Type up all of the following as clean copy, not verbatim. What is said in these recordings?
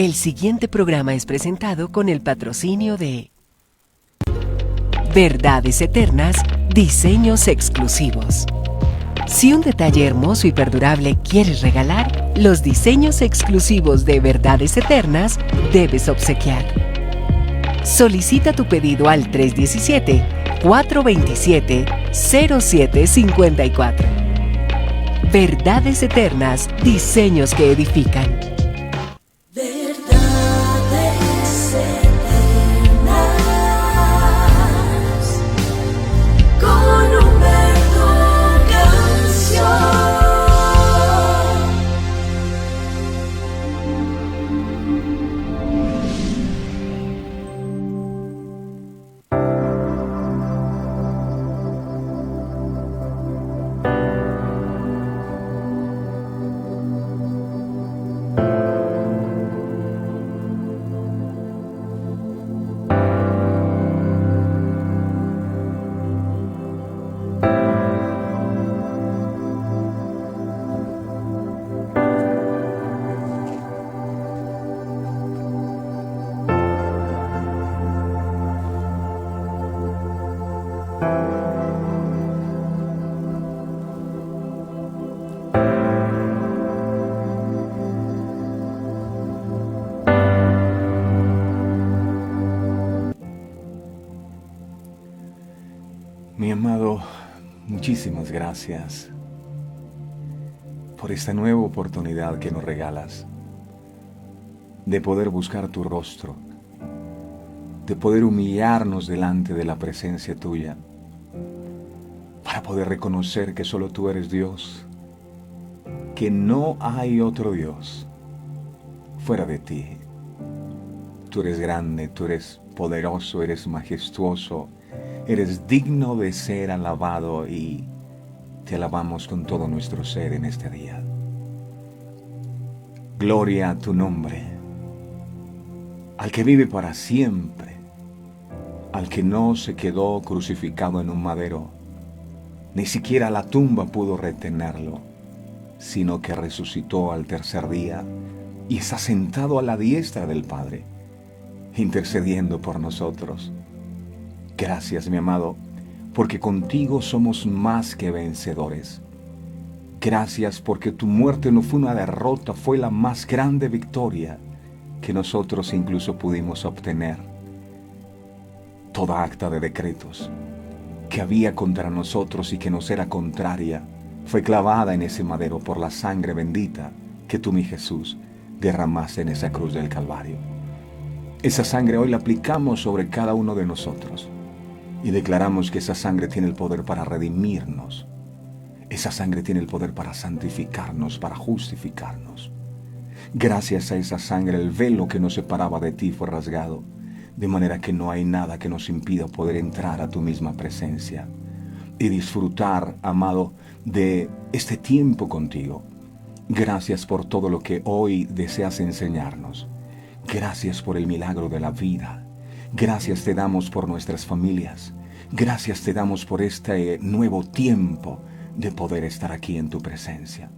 El siguiente programa es presentado con el patrocinio de Verdades Eternas, diseños exclusivos. Si un detalle hermoso y perdurable quieres regalar, los diseños exclusivos de Verdades Eternas debes obsequiar. Solicita tu pedido al 317-427-0754. Verdades Eternas, diseños que edifican. Verdades Eternas con Humberto Canción. Mi amado, muchísimas gracias por esta nueva oportunidad que nos regalas de poder buscar tu rostro, de poder humillarnos delante de la presencia tuya, para poder reconocer que solo tú eres Dios, que no hay otro Dios fuera de ti. Tú eres grande, tú eres poderoso, eres majestuoso, eres digno de ser alabado y te alabamos con todo nuestro ser en este día. Gloria a tu nombre, al que vive para siempre, al que no se quedó crucificado en un madero, ni siquiera la tumba pudo retenerlo, sino que resucitó al tercer día y está sentado a la diestra del Padre, intercediendo por nosotros. Gracias, mi amado, porque contigo somos más que vencedores. Gracias porque tu muerte no fue una derrota, fue la más grande victoria que nosotros incluso pudimos obtener. Toda acta de decretos que había contra nosotros y que nos era contraria fue clavada en ese madero por la sangre bendita que tú, mi Jesús, derramaste en esa cruz del Calvario. Esa sangre hoy la aplicamos sobre cada uno de nosotros. Y declaramos que esa sangre tiene el poder para redimirnos. Esa sangre tiene el poder para santificarnos, para justificarnos. Gracias a esa sangre el velo que nos separaba de ti fue rasgado, de manera que no hay nada que nos impida poder entrar a tu misma presencia y disfrutar, amado, de este tiempo contigo. Gracias por todo lo que hoy deseas enseñarnos. Gracias por el milagro de la vida. Gracias te damos por nuestras familias. Gracias te damos por este nuevo tiempo de poder estar aquí en tu presencia.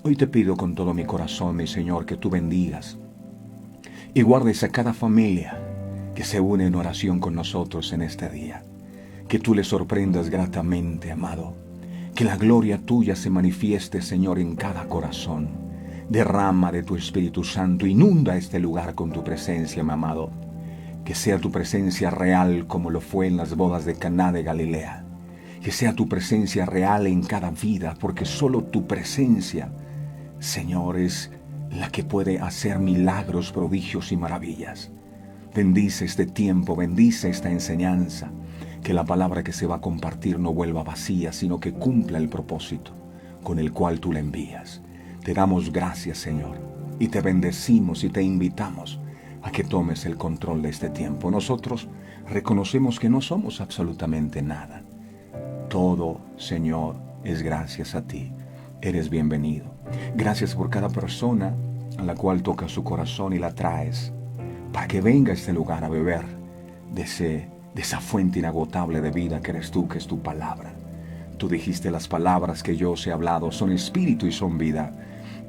Hoy te pido con todo mi corazón, mi Señor, que tú bendigas y guardes a cada familia que se une en oración con nosotros en este día. Que tú les sorprendas gratamente, amado. Que la gloria tuya se manifieste, Señor, en cada corazón. Derrama de tu Espíritu Santo, inunda este lugar con tu presencia, mi amado. Que sea tu presencia real como lo fue en las bodas de Caná de Galilea. Que sea tu presencia real en cada vida, porque solo tu presencia, Señor, es la que puede hacer milagros, prodigios y maravillas. Bendice este tiempo, bendice esta enseñanza. Que la palabra que se va a compartir no vuelva vacía, sino que cumpla el propósito con el cual tú la envías. Te damos gracias, Señor, y te bendecimos y te invitamos a que tomes el control de este tiempo. Nosotros reconocemos que no somos absolutamente nada. Todo, Señor, es gracias a ti. Eres bienvenido. Gracias por cada persona a la cual tocas su corazón y la traes para que venga a este lugar a beber de esa fuente inagotable de vida que eres tú, que es tu palabra. Tú dijiste: las palabras que yo os he hablado son espíritu y son vida.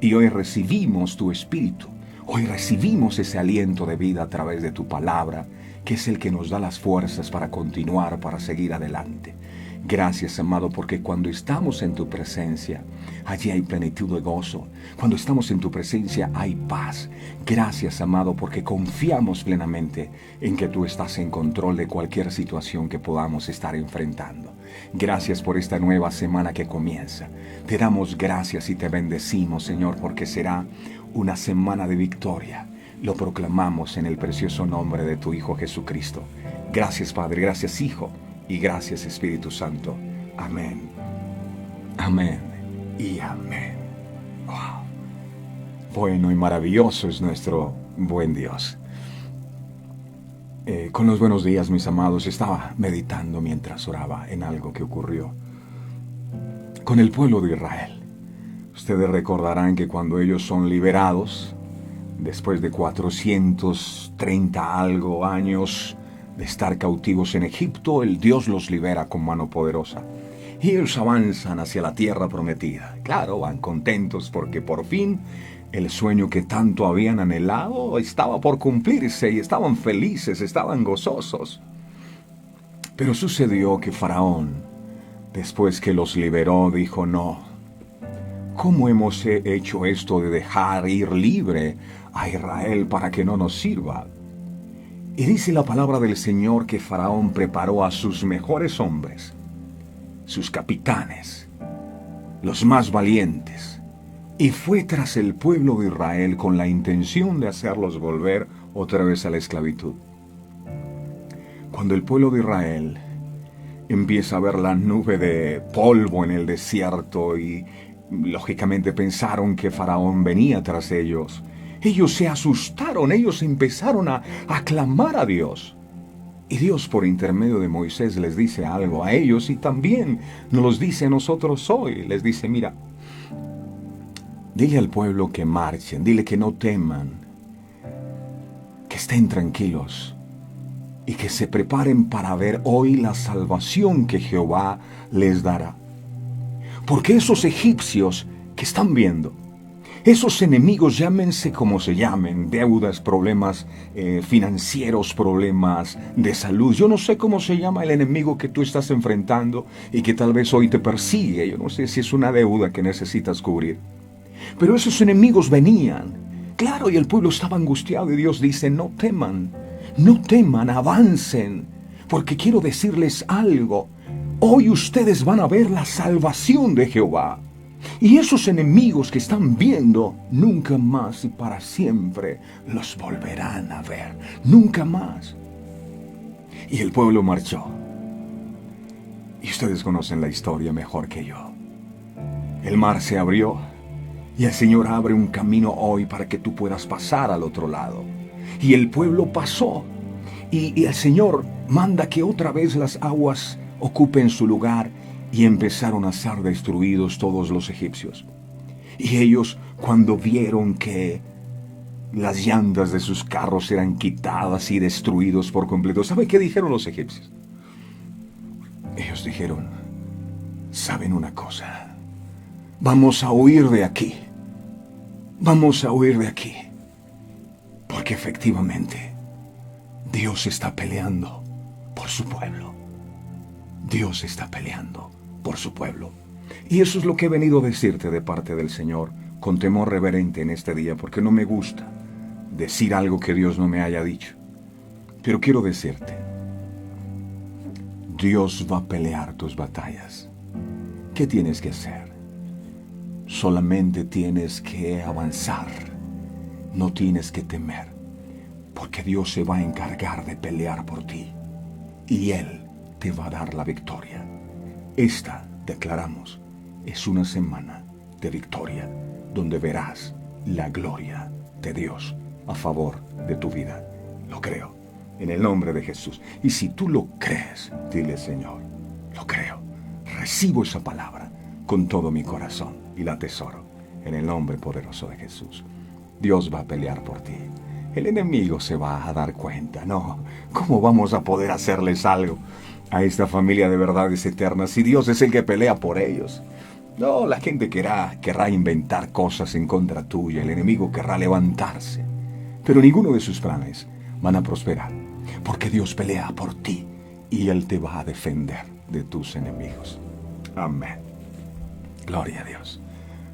Y hoy recibimos tu espíritu. Hoy recibimos ese aliento de vida a través de tu palabra, que es el que nos da las fuerzas para continuar, para seguir adelante. Gracias, amado, porque cuando estamos en tu presencia, allí hay plenitud de gozo. Cuando estamos en tu presencia hay paz. Gracias, amado, porque confiamos plenamente en que tú estás en control de cualquier situación que podamos estar enfrentando. Gracias por esta nueva semana que comienza. Te damos gracias y te bendecimos, Señor, porque será una semana de victoria. Lo proclamamos en el precioso nombre de tu Hijo Jesucristo. Gracias, Padre, gracias, Hijo, y gracias, Espíritu Santo. Amén. Amén y amén. Wow. Bueno y maravilloso es nuestro buen Dios. Con los buenos días, mis amados, estaba meditando mientras oraba en algo que ocurrió con el pueblo de Israel. Ustedes recordarán que cuando ellos son liberados, después de 430 algo años de estar cautivos en Egipto, el Dios los libera con mano poderosa. Y ellos avanzan hacia la tierra prometida. Claro, van contentos porque por fin el sueño que tanto habían anhelado estaba por cumplirse y estaban felices, estaban gozosos. Pero sucedió que Faraón, después que los liberó, dijo: no, ¿cómo hemos hecho esto de dejar ir libre a Israel para que no nos sirva? Y dice la palabra del Señor que Faraón preparó a sus mejores hombres, sus capitanes, los más valientes, y fue tras el pueblo de Israel con la intención de hacerlos volver otra vez a la esclavitud. Cuando el pueblo de Israel empieza a ver la nube de polvo en el desierto y lógicamente pensaron que Faraón venía tras ellos, ellos se asustaron, ellos empezaron a clamar a Dios. Y Dios, por intermedio de Moisés, les dice algo a ellos y también nos los dice a nosotros hoy. Les dice: mira, dile al pueblo que marchen, dile que no teman, que estén tranquilos y que se preparen para ver hoy la salvación que Jehová les dará. Porque esos egipcios que están viendo, esos enemigos, llámense como se llamen, deudas, problemas financieros, problemas de salud, yo no sé cómo se llama el enemigo que tú estás enfrentando y que tal vez hoy te persigue, yo no sé si es una deuda que necesitas cubrir. Pero esos enemigos venían, claro, y el pueblo estaba angustiado y Dios dice: no teman, avancen, porque quiero decirles algo, hoy ustedes van a ver la salvación de Jehová. Y esos enemigos que están viendo, nunca más y para siempre los volverán a ver. Nunca más. Y el pueblo marchó. Y ustedes conocen la historia mejor que yo. El mar se abrió y el Señor abre un camino hoy para que tú puedas pasar al otro lado. Y el pueblo pasó. Y el Señor manda que otra vez las aguas ocupen su lugar. Y empezaron a ser destruidos todos los egipcios. Y ellos, cuando vieron que las llantas de sus carros eran quitadas y destruidos por completo, ¿sabe qué dijeron los egipcios? Ellos dijeron: ¿saben una cosa? Vamos a huir de aquí. Vamos a huir de aquí. Porque efectivamente, Dios está peleando por su pueblo. Dios está peleando por su pueblo. Y eso es lo que he venido a decirte de parte del Señor, con temor reverente en este día, porque no me gusta decir algo que Dios no me haya dicho. Pero quiero decirte, Dios va a pelear tus batallas. ¿Qué tienes que hacer? Solamente tienes que avanzar. No tienes que temer, porque Dios se va a encargar de pelear por ti. Y Él te va a dar la victoria. Esta, declaramos, es una semana de victoria, donde verás la gloria de Dios a favor de tu vida. Lo creo, en el nombre de Jesús. Y si tú lo crees, dile: Señor, lo creo. Recibo esa palabra con todo mi corazón y la atesoro en el nombre poderoso de Jesús. Dios va a pelear por ti. El enemigo se va a dar cuenta. No, ¿cómo vamos a poder hacerles algo a esta familia de verdades eternas si Dios es el que pelea por ellos? No, la gente querrá inventar cosas en contra tuya. El enemigo querrá levantarse. pero ninguno de sus planes van a prosperar, porque Dios pelea por ti y Él te va a defender de tus enemigos. Amén. Gloria a Dios.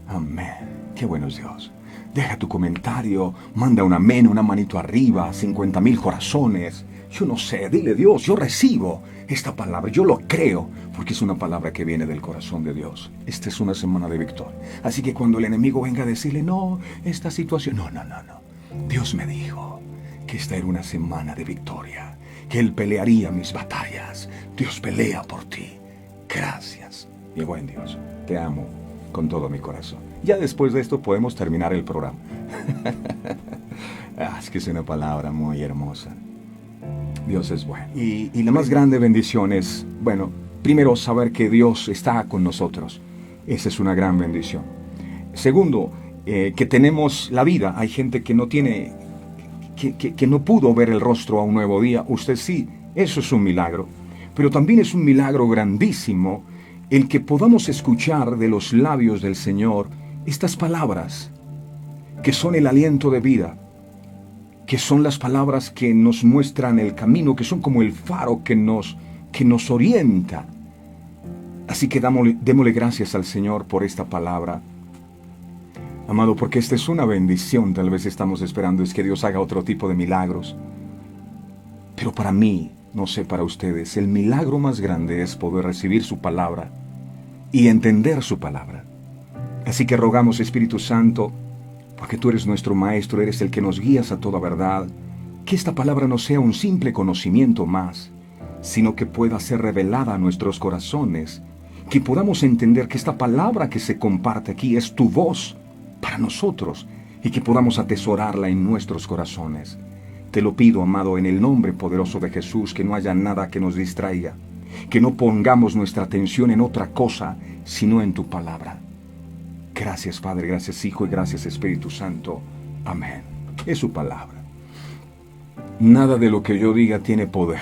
Amén. Qué bueno es Dios. Deja tu comentario, manda un amén, una manito arriba, 50,000 corazones. Yo no sé, dile: Dios, yo recibo esta palabra, yo lo creo, porque es una palabra que viene del corazón de Dios. Esta es una semana de victoria. Así que cuando el enemigo venga a decirle: no, esta situación, no. Dios me dijo que esta era una semana de victoria, que Él pelearía mis batallas. Dios pelea por ti. Gracias, mi buen Dios. Te amo con todo mi corazón. Ya después de esto podemos terminar el programa. Es que es una palabra muy hermosa. Dios es bueno. Y la más grande bendición es, bueno, primero saber que Dios está con nosotros. Esa es una gran bendición. Segundo, que tenemos la vida. Hay gente que no tiene, que no pudo ver el rostro a un nuevo día. Usted sí, eso es un milagro. Pero también es un milagro grandísimo el que podamos escuchar de los labios del Señor estas palabras, que son el aliento de vida, que son las palabras que nos muestran el camino, que son como el faro que nos orienta. Así que démosle gracias al Señor por esta palabra, amado, porque esta es una bendición. Tal vez estamos esperando es que Dios haga otro tipo de milagros, pero para mí, no sé para ustedes, el milagro más grande es poder recibir su palabra y entender su palabra. Así que rogamos, Espíritu Santo, porque tú eres nuestro Maestro, eres el que nos guías a toda verdad, que esta palabra no sea un simple conocimiento más, sino que pueda ser revelada a nuestros corazones, que podamos entender que esta palabra que se comparte aquí es tu voz para nosotros y que podamos atesorarla en nuestros corazones. Te lo pido, amado, en el nombre poderoso de Jesús, que no haya nada que nos distraiga, que no pongamos nuestra atención en otra cosa, sino en tu palabra. Gracias, Padre, gracias, Hijo, y gracias, Espíritu Santo. Amén. Es su palabra. Nada de lo que yo diga tiene poder.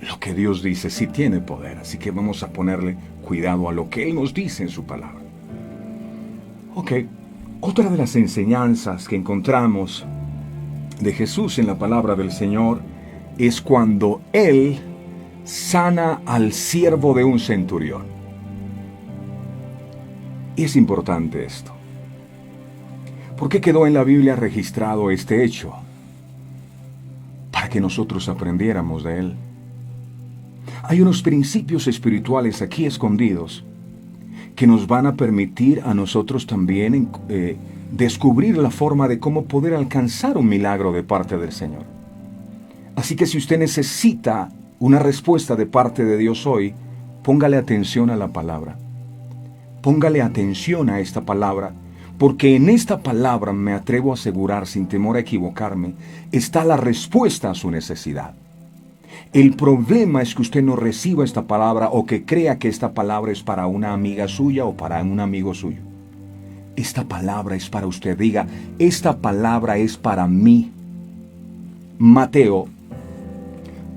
Lo que Dios dice sí tiene poder, así que vamos a ponerle cuidado a lo que Él nos dice en su palabra. Ok, otra de las enseñanzas que encontramos de Jesús en la palabra del Señor es cuando Él sana al siervo de un centurión. Y es importante esto. ¿Por qué quedó en la Biblia registrado este hecho? Para que nosotros aprendiéramos de él. Hay unos principios espirituales aquí escondidos que nos van a permitir a nosotros también descubrir la forma de cómo poder alcanzar un milagro de parte del Señor. Así que si usted necesita una respuesta de parte de Dios hoy, póngale atención a la palabra. Póngale atención a esta palabra, porque en esta palabra, me atrevo a asegurar sin temor a equivocarme, está la respuesta a su necesidad. El problema es que usted no reciba esta palabra o que crea que esta palabra es para una amiga suya o para un amigo suyo. Esta palabra es para usted. Diga: esta palabra es para mí. Mateo,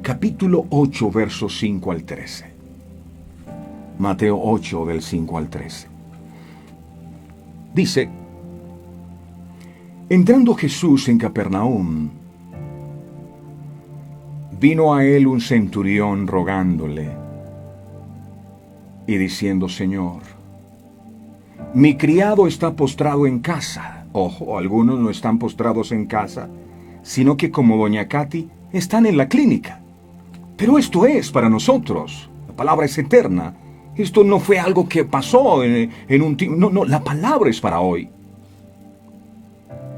capítulo 8, versos 5 al 13. Mateo 8, del 5 al 13. Dice: entrando Jesús en Capernaum, vino a él un centurión rogándole y diciendo: Señor, mi criado está postrado en casa. Ojo, algunos no están postrados en casa, sino que como doña Katy, están en la clínica. Pero esto es para nosotros. La palabra es eterna. Esto no fue algo que pasó en un tiempo. No, la palabra es para hoy.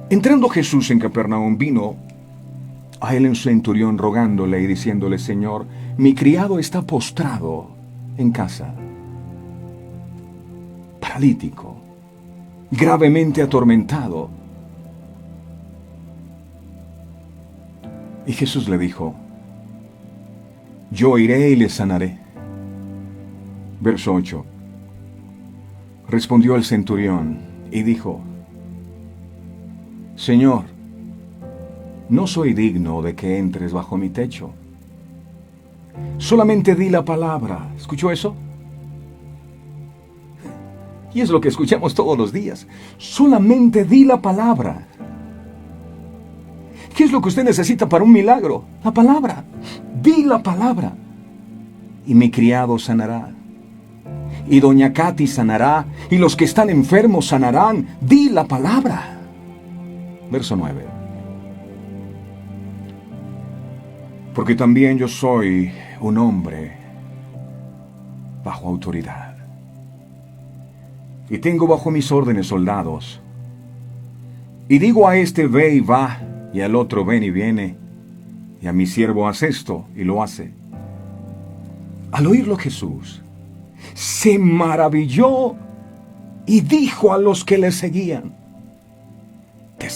Entrando Jesús en Capernaum, vino a él un centurión rogándole y diciéndole: Señor, mi criado está postrado en casa, paralítico, gravemente atormentado. Y Jesús le dijo: yo iré y le sanaré. Verso 8. Respondió el centurión y dijo: Señor, no soy digno de que entres bajo mi techo. Solamente di la palabra. ¿Escuchó eso? Y es lo que escuchamos todos los días. Solamente di la palabra ¿Qué es lo que usted necesita para un milagro? La palabra. Di la palabra. Y mi criado sanará. Y doña Katy sanará. Y los que están enfermos sanarán. Di la palabra. Verso 9. Porque también yo soy un hombre bajo autoridad. Y tengo bajo mis órdenes soldados. Y digo a este ve y va, y al otro ven y viene, y a mi siervo haz esto, y lo hace. Al oírlo Jesús se maravilló y dijo a los que le seguían: de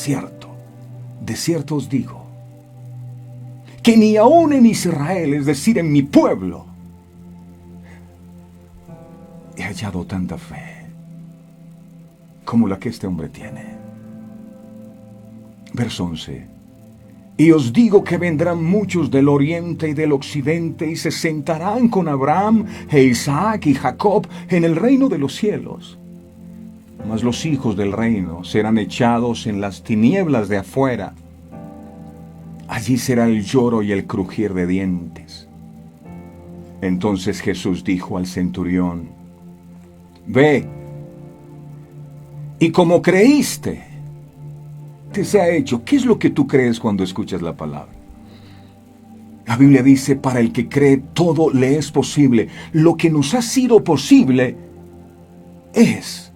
cierto os digo, que ni aun en Israel, es decir, en mi pueblo, he hallado tanta fe como la que este hombre tiene. Verso 11. Y os digo que vendrán muchos del oriente y del occidente y se sentarán con Abraham e Isaac y Jacob en el reino de los cielos. Mas los hijos del reino serán echados en las tinieblas de afuera. Allí será el lloro y el crujir de dientes. Entonces Jesús dijo al centurión: ve, y como creíste, te sea hecho. ¿Qué es lo que tú crees cuando escuchas la palabra? La Biblia dice: para el que cree todo le es posible. Lo que nos ha sido posible es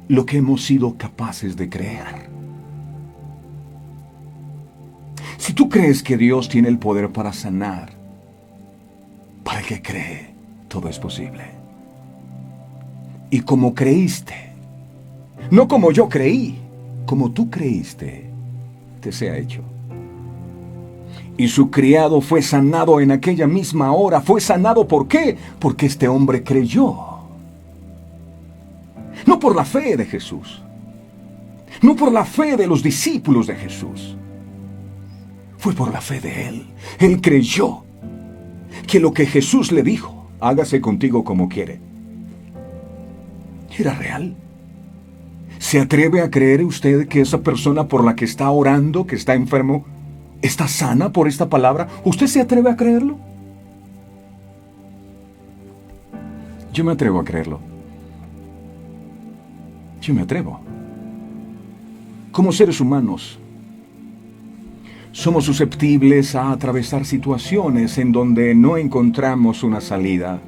lo que hemos sido capaces de creer. Si tú crees que Dios tiene el poder para sanar, para el que cree, todo es posible. Y como creíste, no como yo creí, como tú creíste, te sea hecho. Y su criado fue sanado en aquella misma hora. Fue sanado, ¿por qué? Porque este hombre creyó. No por la fe de Jesús, no por la fe de los discípulos de Jesús. Fue por la fe de él. Él creyó que lo que Jesús le dijo, hágase contigo como quiere, era real. ¿Se atreve a creer usted que esa persona por la que está orando, que está enfermo, está sana por esta palabra? ¿Usted se atreve a creerlo? Yo me atrevo a creerlo. Yo me atrevo. Como seres humanos, somos susceptibles a atravesar situaciones en donde no encontramos una salida,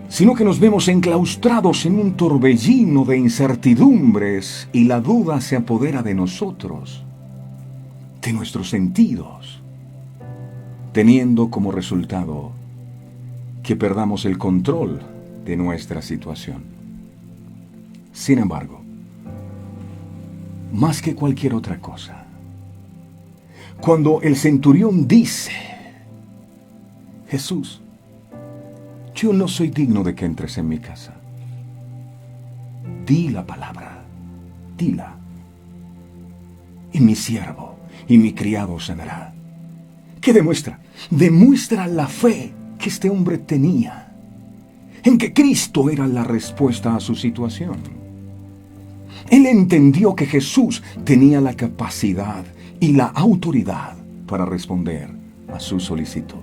sino que nos vemos enclaustrados en un torbellino de incertidumbres y la duda se apodera de nosotros, de nuestros sentidos, teniendo como resultado que perdamos el control de nuestra situación. Sin embargo, más que cualquier otra cosa, cuando el centurión dice: Jesús, yo no soy digno de que entres en mi casa, di la palabra, dila, y mi siervo y mi criado sanará. ¿Qué demuestra? Demuestra la fe que este hombre tenía, en que Cristo era la respuesta a su situación. Él entendió que Jesús tenía la capacidad y la autoridad para responder a su solicitud.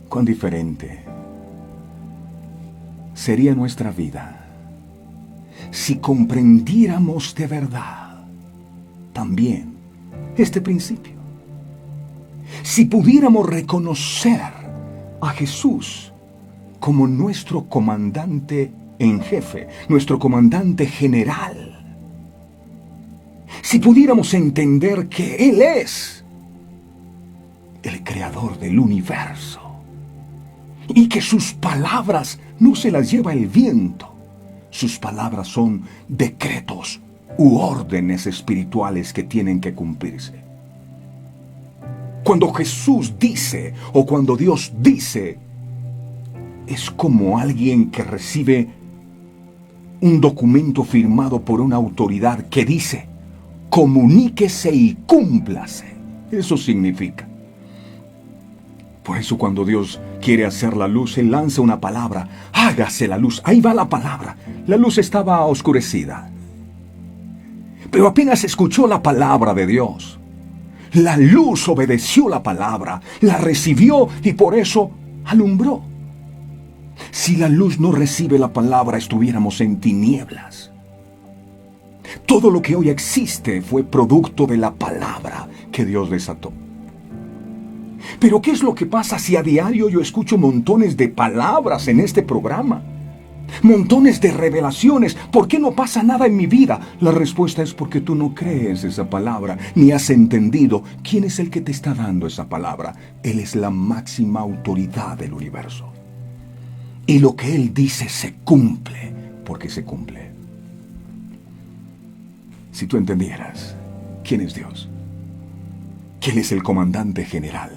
Cuán diferente sería nuestra vida si comprendiéramos de verdad también este principio. Si pudiéramos reconocer a Jesús como nuestro comandante en jefe, nuestro comandante general. Si pudiéramos entender que Él es el creador del universo y que sus palabras no se las lleva el viento, sus palabras son decretos u órdenes espirituales que tienen que cumplirse. Cuando Jesús dice o cuando Dios dice, es como alguien que recibe un documento firmado por una autoridad que dice: comuníquese y cúmplase. Eso significa. Por eso cuando Dios quiere hacer la luz, Él lanza una palabra: hágase la luz. Ahí va la palabra. La luz estaba oscurecida, Pero apenas escuchó la palabra de Dios, la luz obedeció la palabra, la recibió y por eso alumbró. Si la luz no recibe la palabra, estuviéramos en tinieblas. Todo lo que hoy existe fue producto de la palabra que Dios desató. Pero ¿qué es lo que pasa si a diario yo escucho montones de palabras en este programa? Montones de revelaciones. ¿Por qué no pasa nada en mi vida? La respuesta es porque tú no crees esa palabra, ni has entendido quién es el que te está dando esa palabra. Él es la máxima autoridad del universo. Y lo que Él dice se cumple, porque se cumple. Si tú entendieras quién es Dios, quién es el comandante general,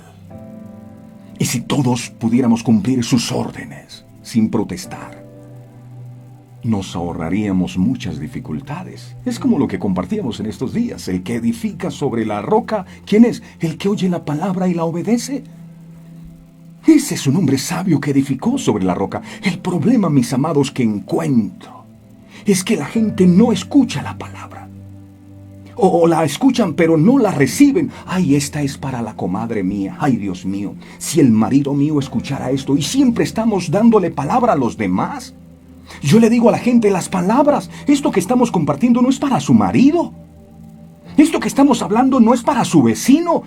y si todos pudiéramos cumplir sus órdenes sin protestar, nos ahorraríamos muchas dificultades. Es como lo que compartíamos en estos días. El que edifica sobre la roca, ¿quién es? El que oye la palabra y la obedece. Ese es un hombre sabio que edificó sobre la roca. El problema, mis amados, que encuentro es que la gente no escucha la palabra. O la escuchan pero no la reciben. Ay, esta es para la comadre mía. Ay, Dios mío, si el marido mío escuchara esto. Y siempre estamos dándole palabra a los demás. Yo le digo a la gente, las palabras, esto que estamos compartiendo no es para su marido. Esto que estamos hablando no es para su vecino.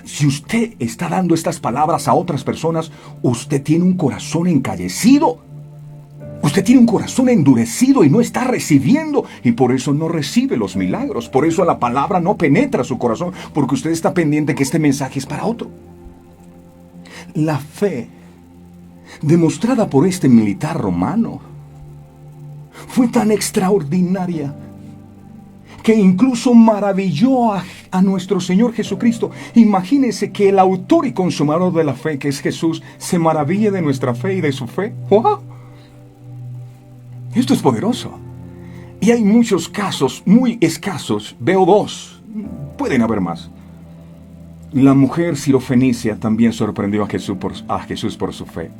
Si usted está dando estas palabras a otras personas, usted tiene un corazón encallecido. Usted tiene un corazón endurecido y no está recibiendo. Y por eso no recibe los milagros. Por eso la palabra no penetra su corazón. Porque usted está pendiente que este mensaje es para otro. La fe demostrada por este militar romano fue tan extraordinaria que incluso maravilló a nuestro Señor Jesucristo. Imagínense que el autor y consumador de la fe, que es Jesús, se maraville de nuestra fe y de su fe. ¡Wow! Esto es poderoso. Y hay muchos casos muy escasos. Veo dos. Pueden haber más. La mujer sirofenicia también sorprendió a Jesús por su fe.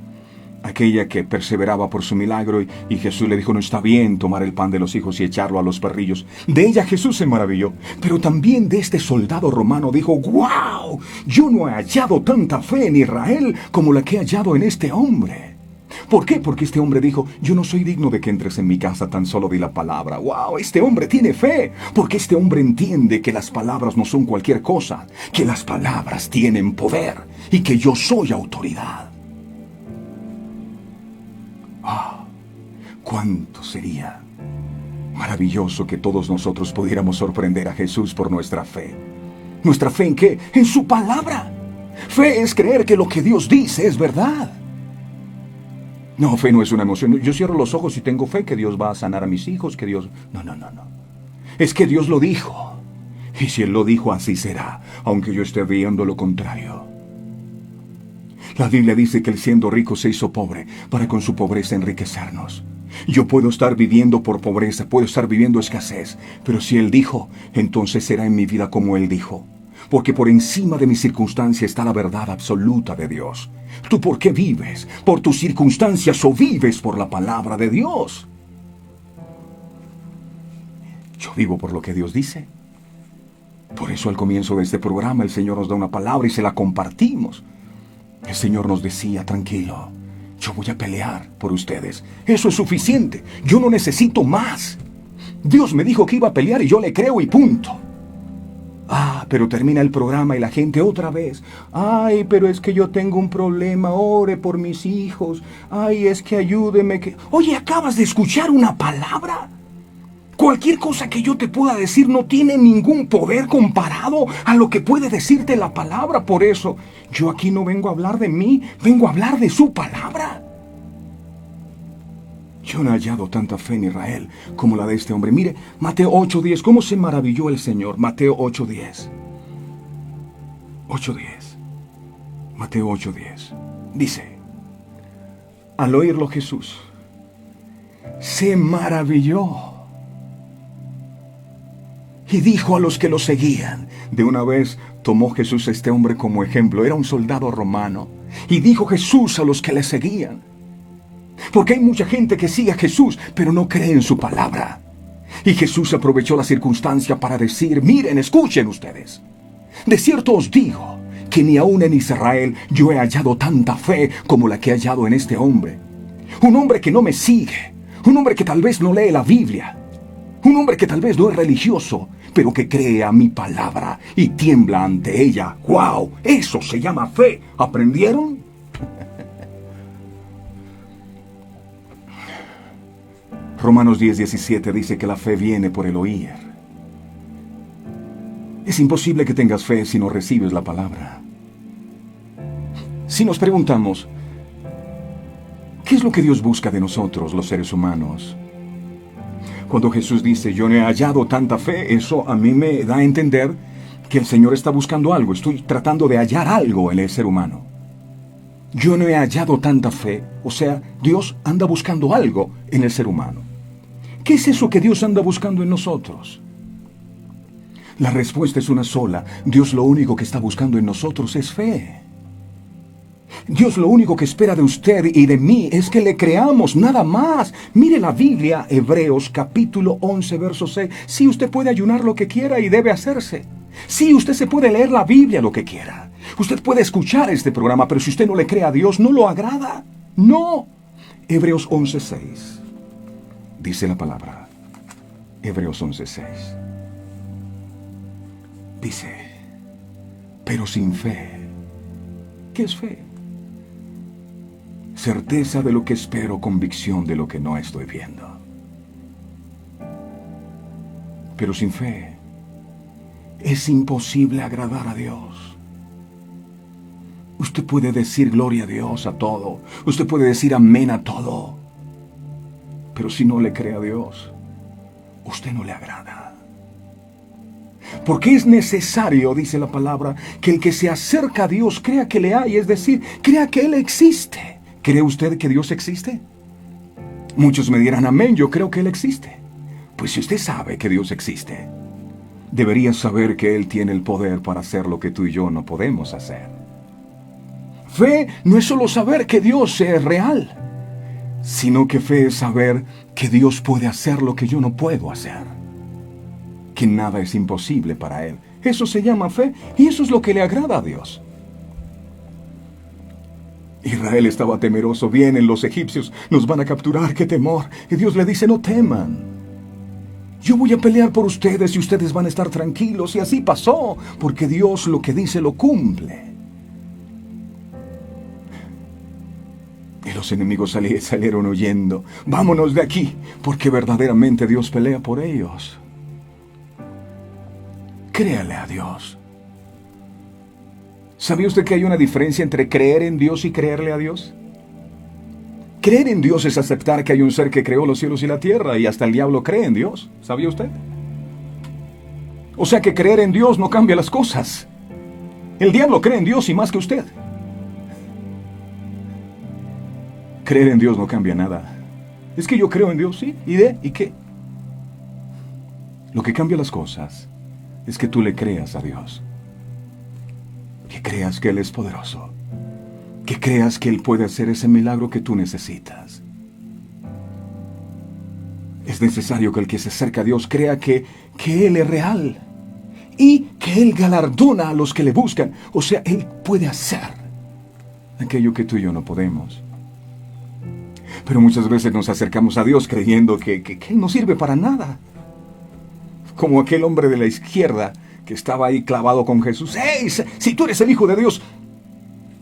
Aquella que perseveraba por su milagro y Jesús le dijo, no está bien tomar el pan de los hijos y echarlo a los perrillos. De ella Jesús se maravilló, pero también de este soldado romano dijo, ¡wow! Yo no he hallado tanta fe en Israel como la que he hallado en este hombre. ¿Por qué? Porque este hombre dijo, yo no soy digno de que entres en mi casa, tan solo di la palabra. ¡Wow! Este hombre tiene fe, porque este hombre entiende que las palabras no son cualquier cosa, que las palabras tienen poder y que yo soy autoridad. ¿Cuánto sería maravilloso que todos nosotros pudiéramos sorprender a Jesús por nuestra fe? ¿Nuestra fe en qué? En su palabra. Fe es creer que lo que Dios dice es verdad. No, fe no es una emoción. Yo cierro los ojos y tengo fe que Dios va a sanar a mis hijos, que Dios... No. Es que Dios lo dijo. Y si Él lo dijo, así será, aunque yo esté viendo lo contrario. La Biblia dice que Él, siendo rico, se hizo pobre para con su pobreza enriquecernos. Yo puedo estar viviendo por pobreza, puedo estar viviendo escasez, pero si Él dijo, entonces será en mi vida como Él dijo. Porque por encima de mi circunstancia está la verdad absoluta de Dios. ¿Tú por qué vives? ¿Por tus circunstancias o vives por la palabra de Dios? Yo vivo por lo que Dios dice. Por eso al comienzo de este programa el Señor nos da una palabra y se la compartimos. El Señor nos decía, tranquilo, yo voy a pelear por ustedes. Eso es suficiente. Yo no necesito más. Dios me dijo que iba a pelear y yo le creo y punto. Pero termina el programa y la gente otra vez. Ay, pero es que yo tengo un problema. Ore por mis hijos. Ay, es que ayúdeme. Oye, ¿acabas de escuchar una palabra? Cualquier cosa que yo te pueda decir no tiene ningún poder comparado a lo que puede decirte la palabra. Por eso, yo aquí no vengo a hablar de mí, vengo a hablar de su palabra. Yo no he hallado tanta fe en Israel como la de este hombre. Mire, Mateo 8:10, ¿cómo se maravilló el Señor? Mateo 8:10. 8:10. Mateo 8:10. Dice, al oírlo Jesús, se maravilló. Y dijo a los que lo seguían. De una vez tomó Jesús a este hombre como ejemplo. Era un soldado romano. Y dijo Jesús a los que le seguían. Porque hay mucha gente que sigue a Jesús, pero no cree en su palabra. Y Jesús aprovechó la circunstancia para decir, miren, escuchen ustedes. De cierto os digo que ni aun en Israel yo he hallado tanta fe como la que he hallado en este hombre. Un hombre que no me sigue, un hombre que tal vez no lee la Biblia, un hombre que tal vez no es religioso, pero que cree a mi palabra y tiembla ante ella. ¡Wow! Eso se llama fe. ¿Aprendieron? Romanos 10:17 dice que la fe viene por el oír. Es imposible que tengas fe si no recibes la palabra. Si nos preguntamos, ¿qué es lo que Dios busca de nosotros, los seres humanos? Cuando Jesús dice, yo no he hallado tanta fe, eso a mí me da a entender que el Señor está buscando algo. Estoy tratando de hallar algo en el ser humano. Yo no he hallado tanta fe, o sea, Dios anda buscando algo en el ser humano. ¿Qué es eso que Dios anda buscando en nosotros? La respuesta es una sola. Dios lo único que está buscando en nosotros es fe. Dios lo único que espera de usted y de mí es que le creamos, nada más. Mire la Biblia, Hebreos capítulo 11, verso 6. Sí, usted puede ayunar lo que quiera y debe hacerse. Sí, usted se puede leer la Biblia lo que quiera. Usted puede escuchar este programa, pero si usted no le cree a Dios, no lo agrada. No. Hebreos 11, 6. Dice la palabra. Hebreos 11, 6. Dice, pero sin fe. ¿Qué es fe? Certeza de lo que espero, convicción de lo que no estoy viendo. Pero sin fe es imposible agradar a Dios. Usted puede decir gloria a Dios a todo. Usted puede decir amén a todo. Pero si no le cree a Dios, usted no le agrada. Porque es necesario, dice la palabra, que el que se acerca a Dios crea que le hay, es decir, crea que Él existe. ¿Cree usted que Dios existe? Muchos me dirán, amén, yo creo que Él existe. Pues si usted sabe que Dios existe, debería saber que Él tiene el poder para hacer lo que tú y yo no podemos hacer. Fe no es solo saber que Dios es real, sino que fe es saber que Dios puede hacer lo que yo no puedo hacer. Que nada es imposible para Él. Eso se llama fe y eso es lo que le agrada a Dios. Israel estaba temeroso. Vienen los egipcios, nos van a capturar, qué temor. Y Dios le dice, no teman. Yo voy a pelear por ustedes y ustedes van a estar tranquilos. Y así pasó, porque Dios lo que dice lo cumple. Y los enemigos salieron huyendo. Vámonos de aquí, porque verdaderamente Dios pelea por ellos. Créale a Dios. ¿Sabía usted que hay una diferencia entre creer en Dios y creerle a Dios? Creer en Dios es aceptar que hay un ser que creó los cielos y la tierra, y hasta el diablo cree en Dios. ¿Sabía usted? O sea que creer en Dios no cambia las cosas. El diablo cree en Dios y más que usted. Creer en Dios no cambia nada. Es que yo creo en Dios, sí. ¿Y qué? Lo que cambia las cosas es que tú le creas a Dios. Que creas que Él es poderoso. Que creas que Él puede hacer ese milagro que tú necesitas. Es necesario que el que se acerca a Dios crea que Él es real. Y que Él galardona a los que le buscan. O sea, Él puede hacer aquello que tú y yo no podemos. Pero muchas veces nos acercamos a Dios creyendo que Él no sirve para nada. Como aquel hombre de la izquierda que estaba ahí clavado con Jesús. ¡Hey! Si tú eres el Hijo de Dios,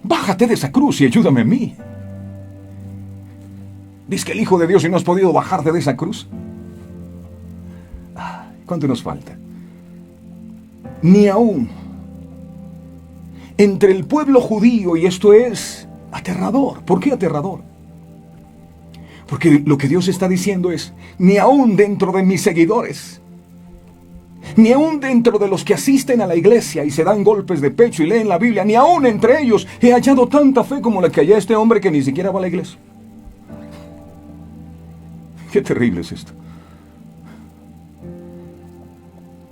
bájate de esa cruz y ayúdame a mí. ¿Dices que el Hijo de Dios y no has podido bajarte de esa cruz? ¿Cuánto nos falta? Ni aún entre el pueblo judío, y esto es aterrador. ¿Por qué aterrador? Porque lo que Dios está diciendo es, ni aún dentro de mis seguidores, ni aún dentro de los que asisten a la iglesia y se dan golpes de pecho y leen la Biblia, ni aún entre ellos he hallado tanta fe como la que hallé este hombre que ni siquiera va a la iglesia. Qué terrible es esto.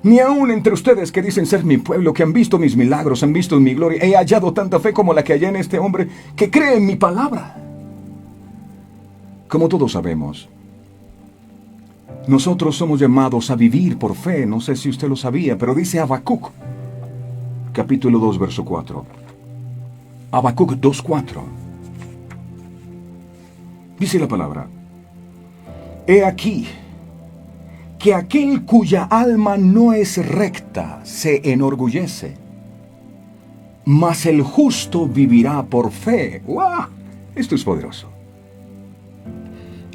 Ni aún entre ustedes que dicen ser mi pueblo, que han visto mis milagros, han visto mi gloria, he hallado tanta fe como la que hallé en este hombre que cree en mi palabra. Como todos sabemos, Nosotros somos llamados a vivir por fe, no sé si usted lo sabía, pero dice Habacuc, capítulo 2, verso 4. Habacuc 2:4. Dice la palabra: He aquí que aquel cuya alma no es recta se enorgullece, mas el justo vivirá por fe. ¡Wow! Esto es poderoso.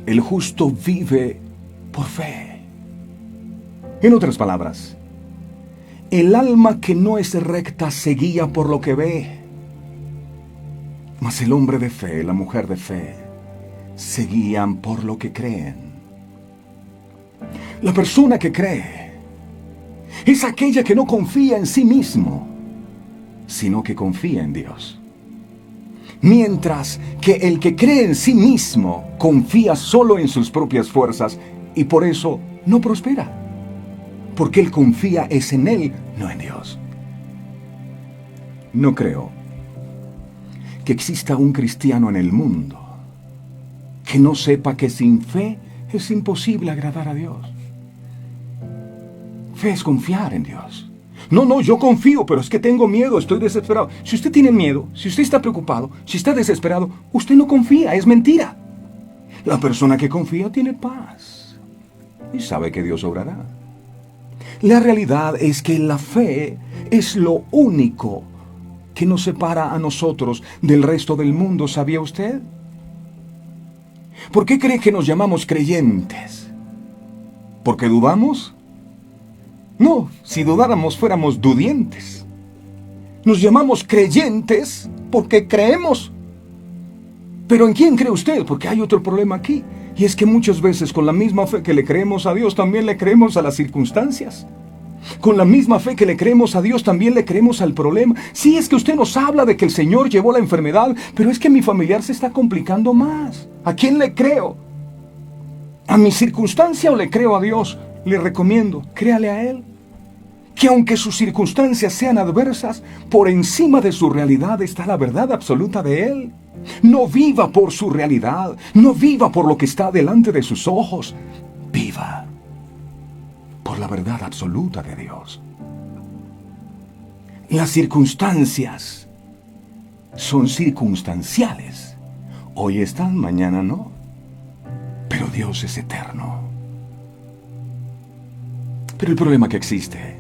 El justo vive por fe. En otras palabras, el alma que no es recta se guía por lo que ve, mas el hombre de fe, la mujer de fe, se guían por lo que creen. La persona que cree es aquella que no confía en sí mismo, sino que confía en Dios. Mientras que el que cree en sí mismo confía solo en sus propias fuerzas y por eso no prospera, porque él confía es en él, no en Dios. No creo que exista un cristiano en el mundo que no sepa que sin fe es imposible agradar a Dios. Fe es confiar en Dios. No, yo confío, pero es que tengo miedo, estoy desesperado. Si usted tiene miedo, si usted está preocupado, si está desesperado, usted no confía, es mentira. La persona que confía tiene paz y sabe que Dios obrará. La realidad es que la fe es lo único que nos separa a nosotros del resto del mundo, ¿sabía usted? ¿Por qué cree que nos llamamos creyentes? ¿Porque dudamos? No, si dudáramos fuéramos dudientes. Nos llamamos creyentes porque creemos. ¿Pero en quién cree usted? Porque hay otro problema aquí. Y es que muchas veces con la misma fe que le creemos a Dios, también le creemos a las circunstancias. Con la misma fe que le creemos a Dios, también le creemos al problema. Sí, es que usted nos habla de que el Señor llevó la enfermedad, pero es que mi familiar se está complicando más. ¿A quién le creo? ¿A mi circunstancia o le creo a Dios? Le recomiendo, créale a Él. Que aunque sus circunstancias sean adversas, por encima de su realidad está la verdad absoluta de Él. No viva por su realidad, no viva por lo que está delante de sus ojos. Viva por la verdad absoluta de Dios. Las circunstancias son circunstanciales. Hoy están, mañana no. Pero Dios es eterno. Pero el problema que existe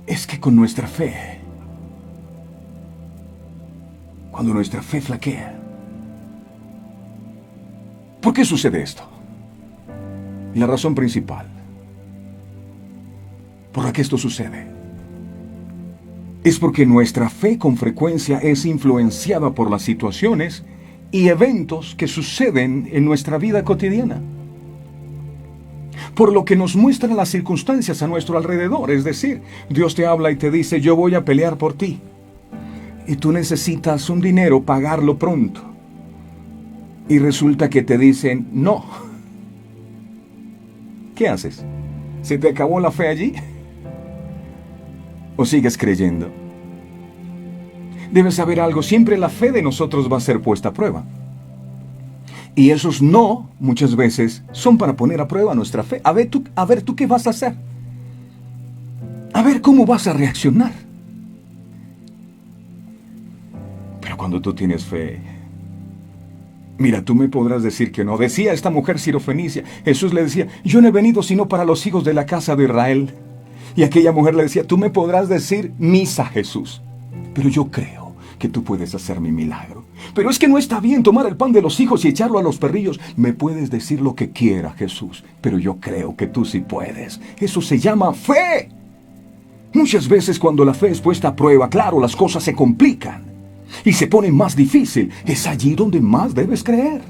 es que con nuestra fe, cuando nuestra fe flaquea, ¿por qué sucede esto? La razón principal por la que esto sucede es porque nuestra fe con frecuencia es influenciada por las situaciones y eventos que suceden en nuestra vida cotidiana. Por lo que nos muestran las circunstancias a nuestro alrededor. Es decir, Dios te habla y te dice, yo voy a pelear por ti. Y tú necesitas un dinero, pagarlo pronto. Y resulta que te dicen, no. ¿Qué haces? ¿Se te acabó la fe allí? ¿O sigues creyendo? Debes saber algo, siempre la fe de nosotros va a ser puesta a prueba. Y esos no, muchas veces, son para poner a prueba nuestra fe. A ver tú qué vas a hacer. A ver cómo vas a reaccionar. Pero cuando tú tienes fe, mira, tú me podrás decir que no. Decía esta mujer sirofenicia, Jesús le decía, yo no he venido sino para los hijos de la casa de Israel. Y aquella mujer le decía, tú me podrás decir misa, Jesús, pero yo creo que tú puedes hacer mi milagro. Pero es que no está bien tomar el pan de los hijos y echarlo a los perrillos. Me puedes decir lo que quiera, Jesús, pero yo creo que tú sí puedes. Eso se llama fe. Muchas veces cuando la fe es puesta a prueba, claro, las cosas se complican y se pone más difícil. Es allí donde más debes creer.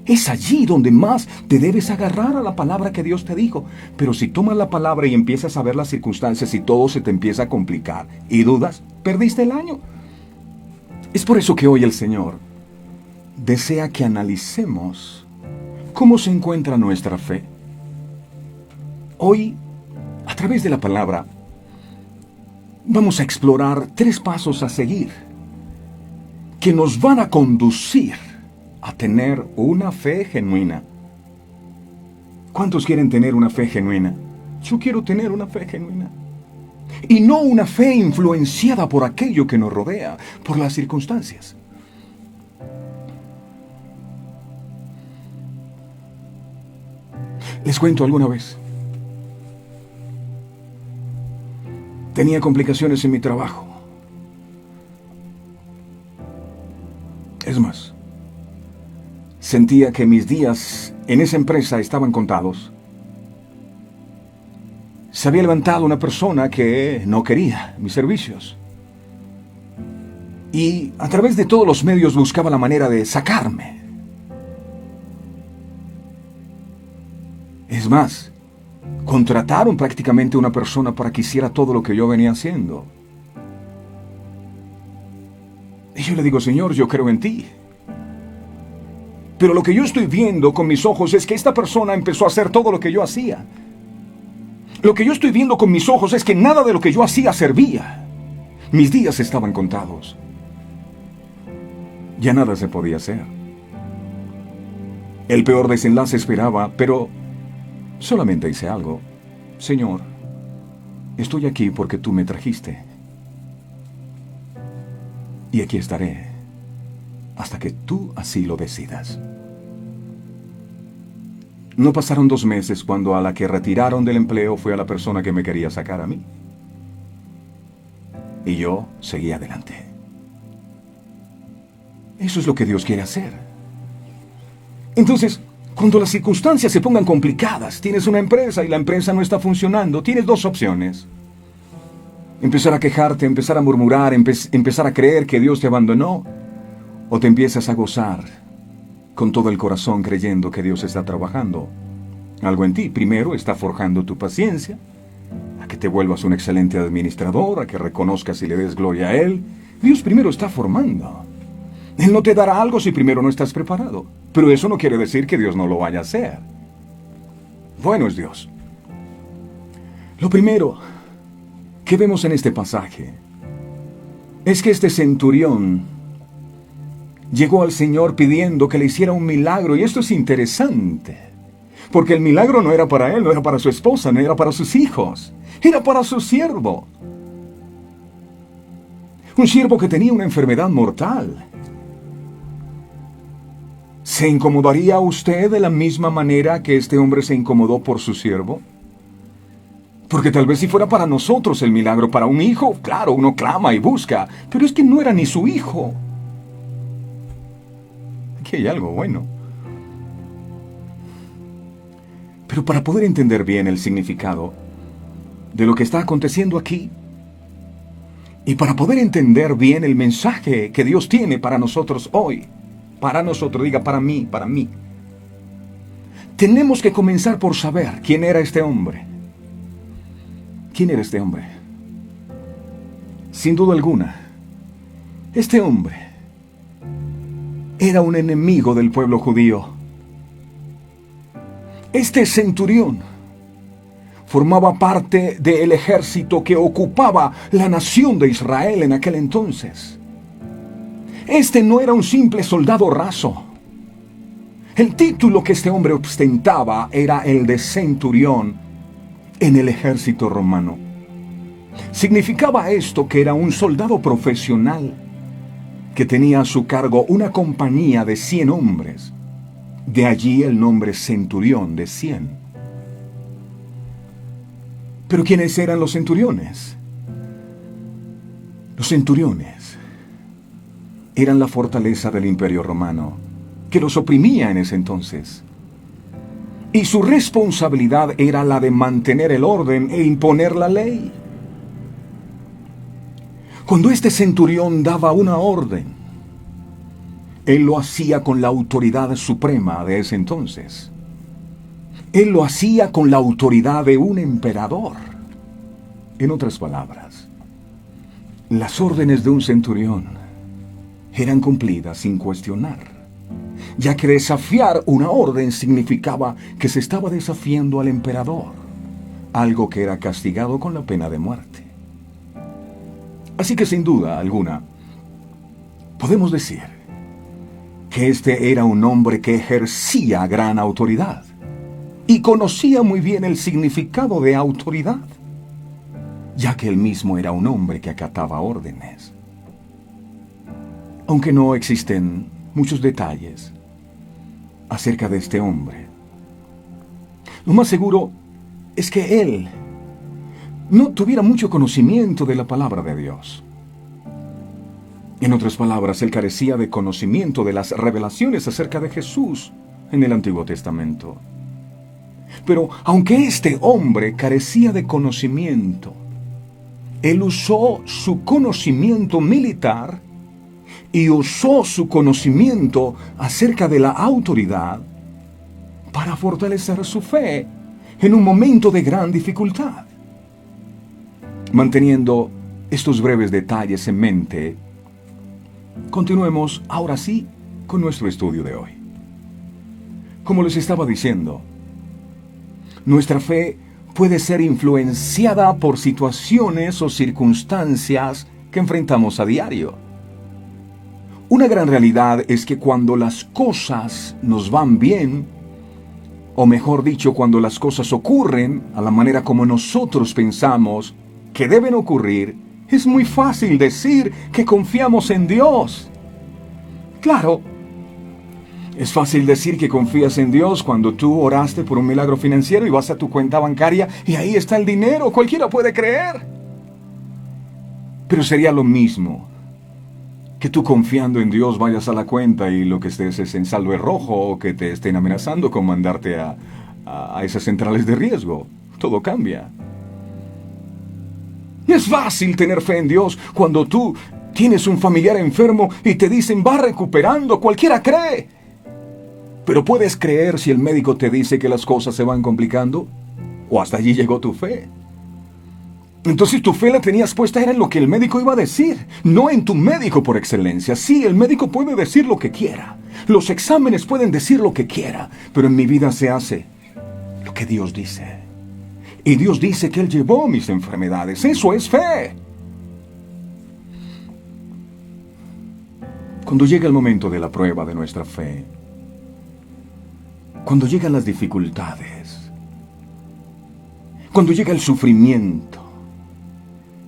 Es allí donde más te debes agarrar a la palabra que Dios te dijo. Pero si tomas la palabra y empiezas a ver las circunstancias y todo se te empieza a complicar y dudas, perdiste el año. Es por eso que hoy el Señor desea que analicemos cómo se encuentra nuestra fe. Hoy, a través de la palabra, vamos a explorar 3 pasos a seguir que nos van a conducir a tener una fe genuina ¿Cuántos quieren tener una fe genuina? Yo quiero tener una fe genuina. Y no una fe influenciada por aquello que nos rodea, por las circunstancias. Les cuento alguna vez. Tenía complicaciones en mi trabajo. Es más, sentía que mis días en esa empresa estaban contados. Se había levantado una persona que no quería mis servicios. Y a través de todos los medios buscaba la manera de sacarme. Es más, contrataron prácticamente a una persona para que hiciera todo lo que yo venía haciendo. Y yo le digo, Señor, yo creo en ti. Pero lo que yo estoy viendo con mis ojos es que esta persona empezó a hacer todo lo que yo hacía. Lo que yo estoy viendo con mis ojos es que nada de lo que yo hacía servía. Mis días estaban contados. Ya nada se podía hacer. El peor desenlace esperaba, pero solamente hice algo. Señor, estoy aquí porque tú me trajiste. Y aquí estaré hasta que tú así lo decidas. No pasaron 2 meses cuando a la que retiraron del empleo fue a la persona que me quería sacar a mí. Y yo seguí adelante. Eso es lo que Dios quiere hacer. Entonces, cuando las circunstancias se pongan complicadas, tienes una empresa y la empresa no está funcionando, tienes 2 opciones. Empezar a quejarte, empezar a murmurar, empezar a creer que Dios te abandonó, o te empiezas a gozar con todo el corazón creyendo que Dios está trabajando algo en ti. Primero está forjando tu paciencia, a que te vuelvas un excelente administrador, a que reconozcas y le des gloria a Él. Dios primero está formando. Él no te dará algo si primero no estás preparado. Pero eso no quiere decir que Dios no lo vaya a hacer. Bueno es Dios. Lo primero que vemos en este pasaje es que este centurión llegó al Señor pidiendo que le hiciera un milagro. Y esto es interesante, porque el milagro no era para él, no era para su esposa, no era para sus hijos, era para su siervo. Un siervo que tenía una enfermedad mortal. ¿Se incomodaría usted de la misma manera que este hombre se incomodó por su siervo? Porque tal vez si fuera para nosotros el milagro, para un hijo, claro, uno clama y busca, pero es que no era ni su hijo. Aquí hay algo bueno. Pero para poder entender bien el significado de lo que está aconteciendo aquí, y para poder entender bien el mensaje que Dios tiene para nosotros hoy, para nosotros, diga para mí, tenemos que comenzar por saber quién era este hombre. ¿Quién era este hombre? Sin duda alguna, este hombre era un enemigo del pueblo judío. Este centurión formaba parte del ejército que ocupaba la nación de Israel en aquel entonces. Este no era un simple soldado raso. El título que este hombre ostentaba era el de centurión en el ejército romano. Significaba esto que era un soldado profesional que tenía a su cargo una compañía de 100 hombres. De allí el nombre centurión de 100. ¿Pero quiénes eran los centuriones? Los centuriones eran la fortaleza del Imperio Romano, que los oprimía en ese entonces. Y su responsabilidad era la de mantener el orden e imponer la ley. Cuando este centurión daba una orden, él lo hacía con la autoridad suprema de ese entonces. Él lo hacía con la autoridad de un emperador. En otras palabras, las órdenes de un centurión eran cumplidas sin cuestionar, ya que desafiar una orden significaba que se estaba desafiando al emperador, algo que era castigado con la pena de muerte. Así que sin duda alguna, podemos decir que este era un hombre que ejercía gran autoridad. y conocía muy bien el significado de autoridad, ya que él mismo era un hombre que acataba órdenes. Aunque no existen muchos detalles acerca de este hombre, lo más seguro es que él no tuviera mucho conocimiento de la palabra de Dios. En otras palabras, él carecía de conocimiento de las revelaciones acerca de Jesús en el Antiguo Testamento. Pero aunque este hombre carecía de conocimiento, él usó su conocimiento militar y usó su conocimiento acerca de la autoridad para fortalecer su fe en un momento de gran dificultad. Manteniendo estos breves detalles en mente, continuemos ahora sí con nuestro estudio de hoy. Como les estaba diciendo, nuestra fe puede ser influenciada por situaciones o circunstancias que enfrentamos a diario. Una gran realidad es que cuando las cosas nos van bien, o mejor dicho, cuando las cosas ocurren a la manera como nosotros pensamos que deben ocurrir, es muy fácil decir que confiamos en Dios. Claro, es fácil decir que confías en Dios cuando tú oraste por un milagro financiero y vas a tu cuenta bancaria y ahí está el dinero. Cualquiera puede creer. Pero sería lo mismo que tú confiando en Dios vayas a la cuenta y lo que estés es en saldo rojo o que te estén amenazando con mandarte a esas centrales de riesgo. Todo cambia. Es fácil tener fe en Dios cuando tú tienes un familiar enfermo y te dicen va recuperando. Cualquiera cree. Pero ¿puedes creer si el médico te dice que las cosas se van complicando? ¿O hasta allí llegó tu fe? Entonces tu fe la tenías puesta era en lo que el médico iba a decir, no en tu médico por excelencia. Sí, el médico puede decir lo que quiera. Los exámenes pueden decir lo que quiera. Pero en mi vida se hace lo que Dios dice. Y Dios dice que Él llevó mis enfermedades. Eso es fe. Cuando llega el momento de la prueba de nuestra fe, cuando llegan las dificultades, cuando llega el sufrimiento,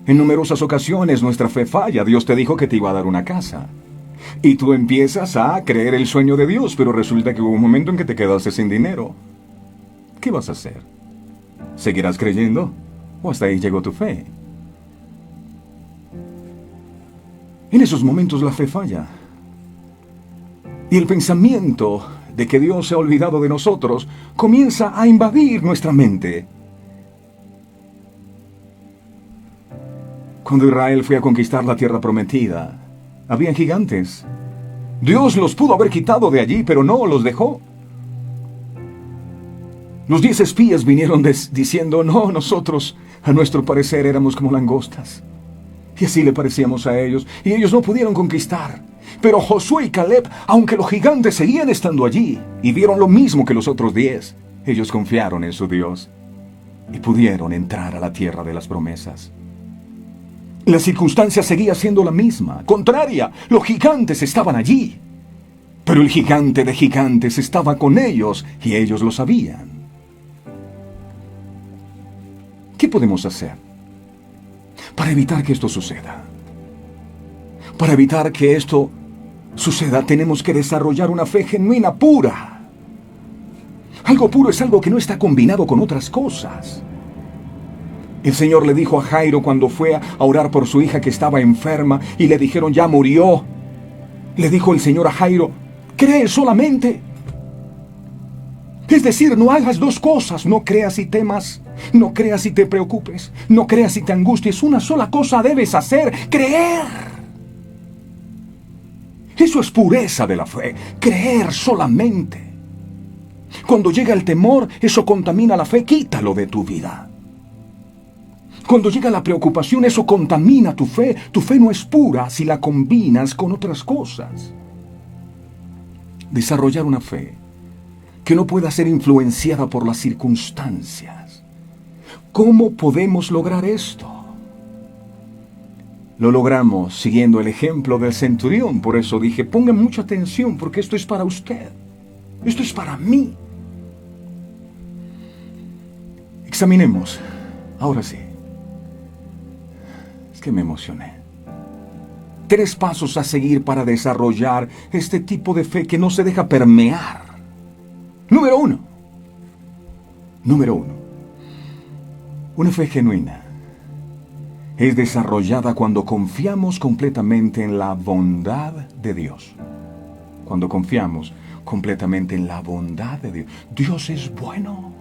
en numerosas ocasiones nuestra fe falla. Dios te dijo que te iba a dar una casa. Y tú empiezas a creer el sueño de Dios, pero resulta que hubo un momento en que te quedaste sin dinero. ¿Qué vas a hacer? ¿Seguirás creyendo? ¿O hasta ahí llegó tu fe? En esos momentos la fe falla. Y el pensamiento de que Dios se ha olvidado de nosotros comienza a invadir nuestra mente. Cuando Israel fue a conquistar la tierra prometida, habían gigantes. Dios los pudo haber quitado de allí, pero no los dejó. Los 10 espías vinieron diciendo, no, nosotros, a nuestro parecer, éramos como langostas. Y así le parecíamos a ellos, y ellos no pudieron conquistar. Pero Josué y Caleb, aunque los gigantes seguían estando allí, y vieron lo mismo que los otros 10, ellos confiaron en su Dios, y pudieron entrar a la tierra de las promesas. La circunstancia seguía siendo la misma, contraria, los gigantes estaban allí. Pero el gigante de gigantes estaba con ellos, y ellos lo sabían. ¿Qué podemos hacer para evitar que esto suceda? Para evitar que esto suceda, tenemos que desarrollar una fe genuina, pura. Algo puro es algo que no está combinado con otras cosas. El Señor le dijo a Jairo cuando fue a orar por su hija que estaba enferma y le dijeron ya murió. Le dijo el Señor a Jairo, cree solamente. Es decir, no hagas dos cosas, no creas y temas, no creas y te preocupes, no creas y te angusties. Una sola cosa debes hacer, creer. Eso es pureza de la fe, creer solamente. Cuando llega el temor, eso contamina la fe, quítalo de tu vida. Cuando llega la preocupación, eso contamina tu fe no es pura si la combinas con otras cosas. Desarrollar una fe que no pueda ser influenciada por las circunstancias. ¿Cómo podemos lograr esto? Lo logramos siguiendo el ejemplo del centurión. Por eso dije, pongan mucha atención porque esto es para usted. Esto es para mí. Examinemos. Ahora sí. Es que me emocioné. 3 pasos a seguir para desarrollar este tipo de fe que no se deja permear. Número 1. Una fe genuina es desarrollada cuando confiamos completamente en la bondad de Dios. Cuando confiamos completamente en la bondad de Dios. Dios es bueno.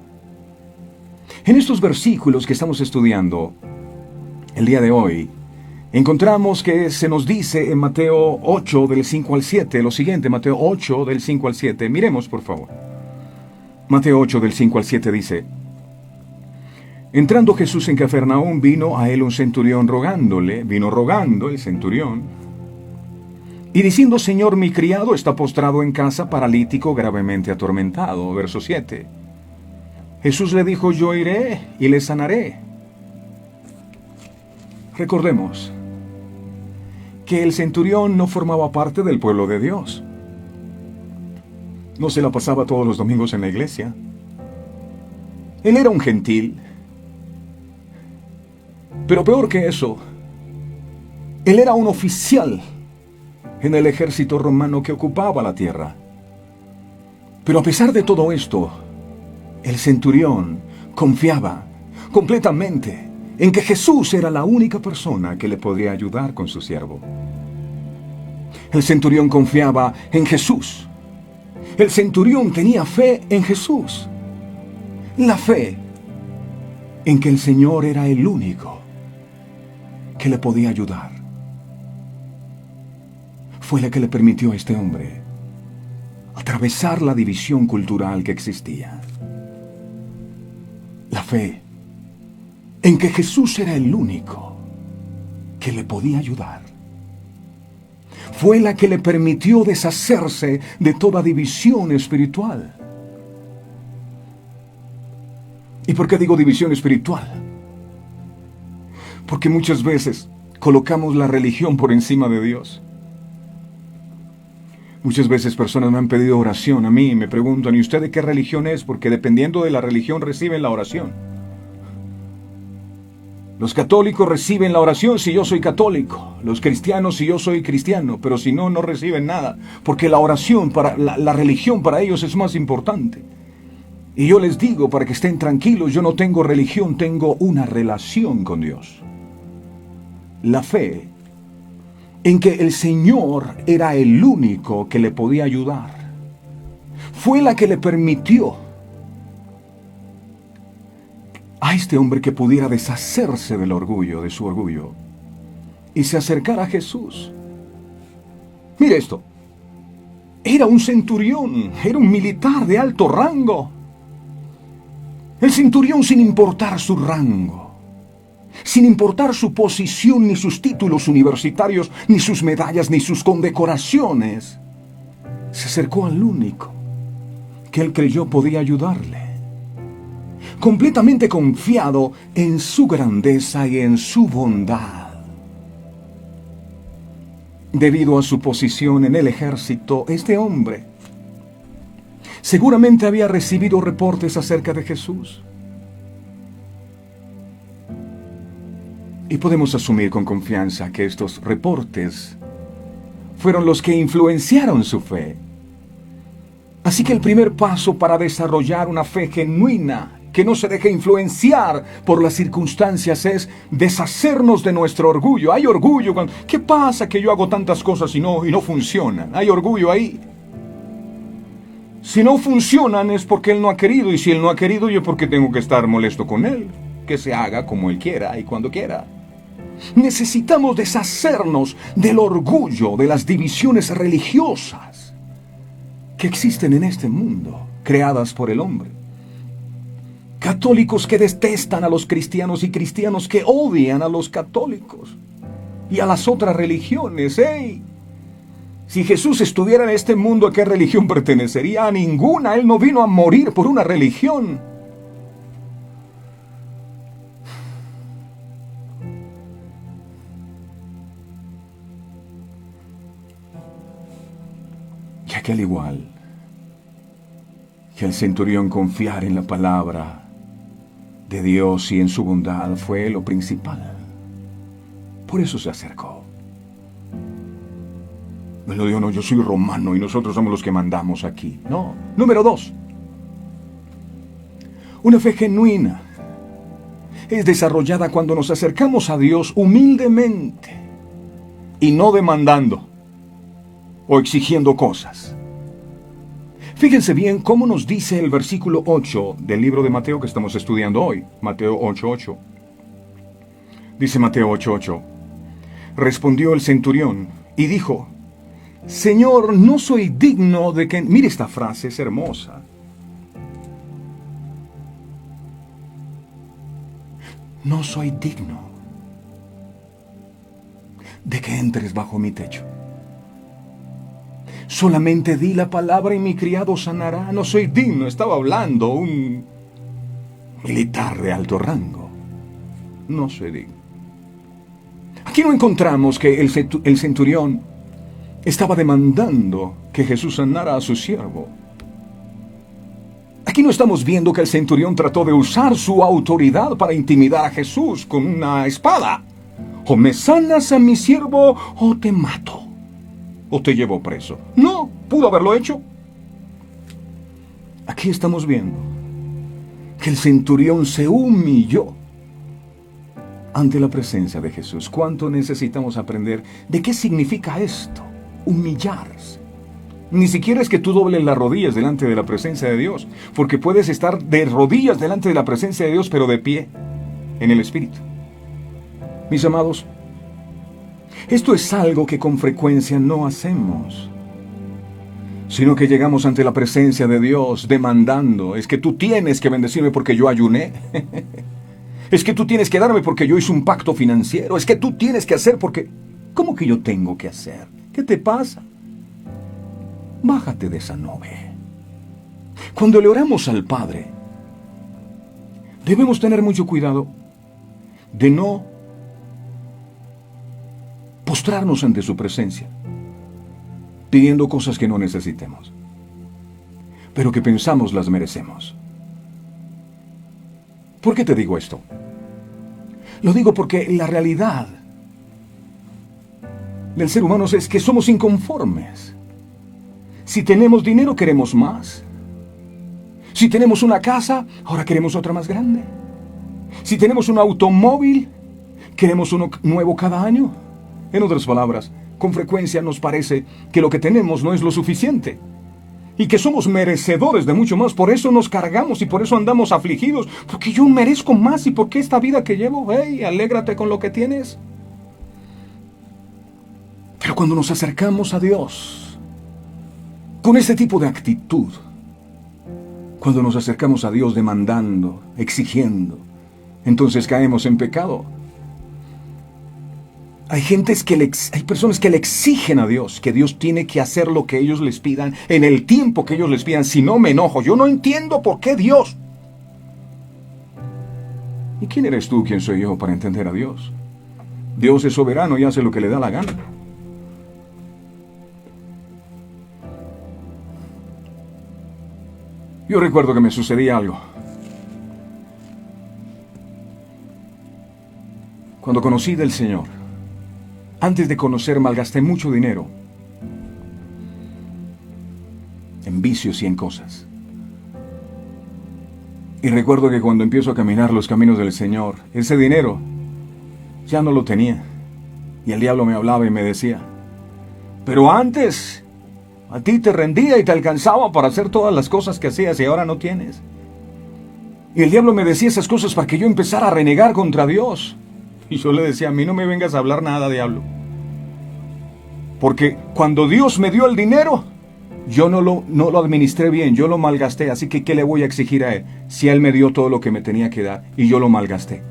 En estos versículos que estamos estudiando el día de hoy, encontramos que se nos dice en Mateo 8 del 5 al 7 lo siguiente. Mateo 8 del 5 al 7. Miremos, por favor. Mateo 8 del 5 al 7 dice: Entrando Jesús en Cafarnaúm, vino a él un centurión vino rogando el centurión, y diciendo: Señor, mi criado está postrado en casa, paralítico, gravemente atormentado. Verso 7. Jesús le dijo: Yo iré y le sanaré. Recordemos que el centurión no formaba parte del pueblo de Dios. No se la pasaba todos los domingos en la iglesia. Él era un gentil. Pero peor que eso, él era un oficial en el ejército romano que ocupaba la tierra. Pero a pesar de todo esto, el centurión confiaba completamente en que Jesús era la única persona que le podría ayudar con su siervo. El centurión confiaba en Jesús. El centurión tenía fe en Jesús. La fe en que el Señor era el único que le podía ayudar. Fue la que le permitió a este hombre atravesar la división cultural que existía. La fe en que Jesús era el único que le podía ayudar. Fue la que le permitió deshacerse de toda división espiritual. ¿Y por qué digo división espiritual? Porque muchas veces colocamos la religión por encima de Dios. Muchas veces personas me han pedido oración a mí y me preguntan: ¿y usted de qué religión es? Porque dependiendo de la religión reciben la oración. Los católicos reciben la oración si yo soy católico, los cristianos si yo soy cristiano, pero si no, no reciben nada, porque la oración, la religión para ellos es más importante. Y yo les digo, para que estén tranquilos, yo no tengo religión, tengo una relación con Dios. La fe en que el Señor era el único que le podía ayudar fue la que le permitió a este hombre que pudiera deshacerse del orgullo, de su orgullo, y se acercara a Jesús. Mire esto. Era un centurión, era un militar de alto rango. El centurión, sin importar su rango, sin importar su posición, ni sus títulos universitarios, ni sus medallas, ni sus condecoraciones, se acercó al único que él creyó podía ayudarle. Completamente confiado en su grandeza y en su bondad. Debido a su posición en el ejército, este hombre seguramente había recibido reportes acerca de Jesús. Y podemos asumir con confianza que estos reportes fueron los que influenciaron su fe. Así que el primer paso para desarrollar una fe genuina, que no se deje influenciar por las circunstancias, es deshacernos de nuestro orgullo. Hay orgullo. ¿Qué pasa que yo hago tantas cosas y no funcionan? Hay orgullo ahí. Si no funcionan es porque Él no ha querido, y si Él no ha querido, yo porque tengo que estar molesto con Él. Que se haga como Él quiera y cuando quiera. Necesitamos deshacernos del orgullo, de las divisiones religiosas que existen en este mundo, creadas por el hombre. Católicos que detestan a los cristianos y cristianos que odian a los católicos y a las otras religiones. ¡Ey! Si Jesús estuviera en este mundo, ¿a qué religión pertenecería? A ninguna. Él no vino a morir por una religión. Ya que al igual que el centurión confiar en la palabra de Dios y en su bondad fue lo principal. Por eso se acercó. Me lo dijo, no, yo soy romano y nosotros somos los que mandamos aquí. No. Número 2. Una fe genuina es desarrollada cuando nos acercamos a Dios humildemente y no demandando o exigiendo cosas. Fíjense bien cómo nos dice el versículo 8 del libro de Mateo que estamos estudiando hoy. Mateo 8:8. Dice Mateo 8:8. Respondió el centurión y dijo: Señor, no soy digno de que... Mire, esta frase es hermosa. No soy digno de que entres bajo mi techo. Solamente di la palabra y mi criado sanará. No soy digno. Estaba hablando un militar de alto rango. No soy digno. Aquí no encontramos que el centurión estaba demandando que Jesús sanara a su siervo. Aquí no estamos viendo que el centurión trató de usar su autoridad para intimidar a Jesús con una espada. O me sanas a mi siervo o te mato. O te llevo preso. No, pudo haberlo hecho. Aquí estamos viendo que el centurión se humilló ante la presencia de Jesús. ¿Cuánto necesitamos aprender de qué significa esto? Humillarse. Ni siquiera es que tú dobles las rodillas delante de la presencia de Dios, porque puedes estar de rodillas delante de la presencia de Dios, pero de pie en el Espíritu. Mis amados, esto es algo que con frecuencia no hacemos, sino que llegamos ante la presencia de Dios demandando: es que tú tienes que bendecirme porque yo ayuné. Es que tú tienes que darme porque yo hice un pacto financiero. Es que tú tienes que hacer porque... ¿Cómo que yo tengo que hacer? ¿Qué te pasa? Bájate de esa nube. Cuando le oramos al Padre, debemos tener mucho cuidado de no postrarnos ante su presencia, pidiendo cosas que no necesitemos, pero que pensamos las merecemos. ¿Por qué te digo esto? Lo digo porque la realidad del ser humano es que somos inconformes. Si tenemos dinero, queremos más. Si tenemos una casa, ahora queremos otra más grande. Si tenemos un automóvil, queremos uno nuevo cada año. En otras palabras, con frecuencia nos parece que lo que tenemos no es lo suficiente y que somos merecedores de mucho más. Por eso nos cargamos y por eso andamos afligidos, porque yo merezco más y porque esta vida que llevo, hey, alégrate con lo que tienes. Pero cuando nos acercamos a Dios con este tipo de actitud, cuando nos acercamos a Dios demandando, exigiendo, entonces caemos en pecado. Hay personas que le exigen a Dios que Dios tiene que hacer lo que ellos les pidan en el tiempo que ellos les pidan. Si no, me enojo. Yo no entiendo por qué Dios. ¿Y quién eres tú? ¿Quién soy yo para entender a Dios? Dios es soberano y hace lo que le da la gana. Yo recuerdo que me sucedía algo. Cuando conocí del Señor, antes de conocer, malgasté mucho dinero en vicios y en cosas. Y recuerdo que cuando empiezo a caminar los caminos del Señor, ese dinero ya no lo tenía. Y el diablo me hablaba y me decía: pero antes a ti te rendía y te alcanzaba para hacer todas las cosas que hacías y ahora no tienes. Y el diablo me decía esas cosas para que yo empezara a renegar contra Dios. Y yo le decía: a mí no me vengas a hablar nada, diablo. Porque cuando Dios me dio el dinero, yo no lo administré bien, yo lo malgasté. Así que, ¿qué le voy a exigir a Él? Si Él me dio todo lo que me tenía que dar y yo lo malgasté.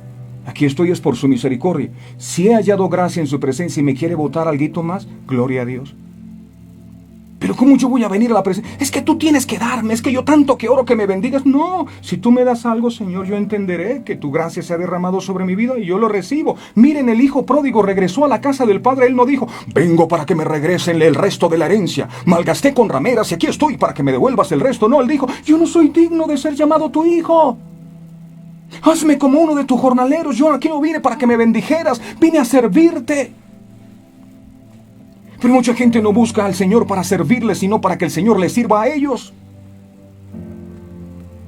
Aquí estoy es por su misericordia. Si he hallado gracia en su presencia y me quiere botar alguito más, gloria a Dios. Pero ¿cómo yo voy a venir a la presencia? Es que tú tienes que darme, es que yo tanto que oro que me bendigas. No, si tú me das algo, Señor, yo entenderé que tu gracia se ha derramado sobre mi vida y yo lo recibo. Miren, el hijo pródigo regresó a la casa del padre. Él no dijo: vengo para que me regresen el resto de la herencia. Malgasté con rameras y aquí estoy para que me devuelvas el resto. No, él dijo: yo no soy digno de ser llamado tu hijo. Hazme como uno de tus jornaleros. Yo aquí no vine para que me bendijeras, vine a servirte. Pero mucha gente no busca al Señor para servirle, sino para que el Señor les sirva a ellos.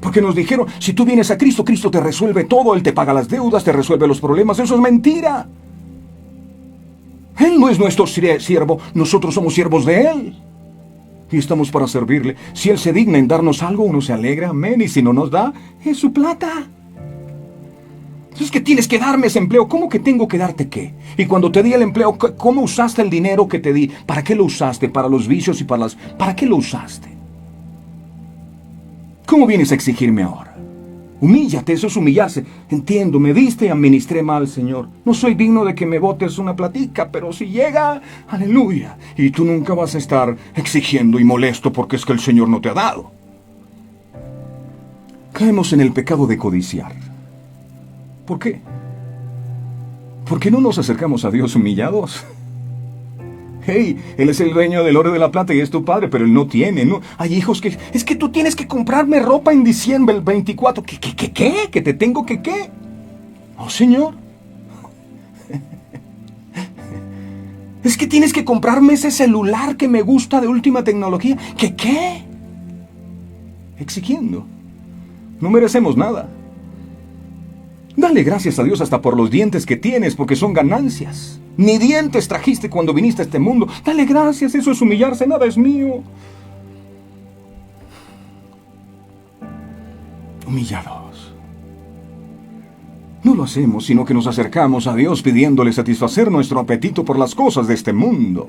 Porque nos dijeron, si tú vienes a Cristo, Cristo te resuelve todo, Él te paga las deudas, te resuelve los problemas. Eso es mentira. Él no es nuestro siervo, nosotros somos siervos de Él. Y estamos para servirle. Si Él se digna en darnos algo, uno se alegra, amén. Y si no nos da, es su plata. Es que tienes que darme ese empleo. ¿Cómo que tengo que darte qué? Y cuando te di el empleo, ¿cómo usaste el dinero que te di? ¿Para qué lo usaste? ¿Para los vicios y para las... ¿Para qué lo usaste? ¿Cómo vienes a exigirme ahora? Humíllate, eso es humillarse. Entiendo, me diste y administré mal, Señor. No soy digno de que me botes una platica, pero si llega, aleluya. Y tú nunca vas a estar exigiendo y molesto porque es que el Señor no te ha dado. Caemos en el pecado de codiciar. ¿Por qué? ¿Por qué no nos acercamos a Dios humillados? Hey, Él es el dueño del oro y de la plata y es tu padre, pero Él no tiene, ¿no? Hay hijos que... Es que tú tienes que comprarme ropa en diciembre, el 24. ¿Qué? ¿Que te tengo que qué? Oh, Señor. Es que tienes que comprarme ese celular que me gusta de última tecnología. ¿Qué? Exigiendo. No merecemos nada. Dale gracias a Dios hasta por los dientes que tienes, porque son ganancias. Ni dientes trajiste cuando viniste a este mundo. Dale gracias, eso es humillarse, nada es mío. Humillados. No lo hacemos, sino que nos acercamos a Dios pidiéndole satisfacer nuestro apetito por las cosas de este mundo.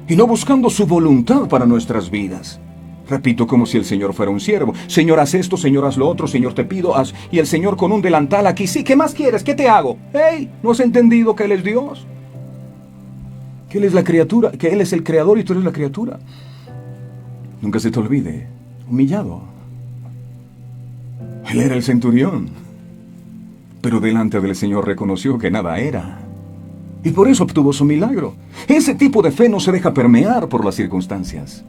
Y no buscando su voluntad para nuestras vidas. Repito, como si el Señor fuera un siervo. Señor, haz esto, Señor, haz lo otro, Señor, te pido, haz. Y el Señor con un delantal aquí, sí, ¿qué más quieres? ¿Qué te hago? ¡Hey! ¿No has entendido que Él es Dios? Que Él es la criatura, que Él es el creador y tú eres la criatura. Nunca se te olvide, humillado. Él era el centurión. Pero delante del Señor reconoció que nada era. Y por eso obtuvo su milagro. Ese tipo de fe no se deja permear por las circunstancias.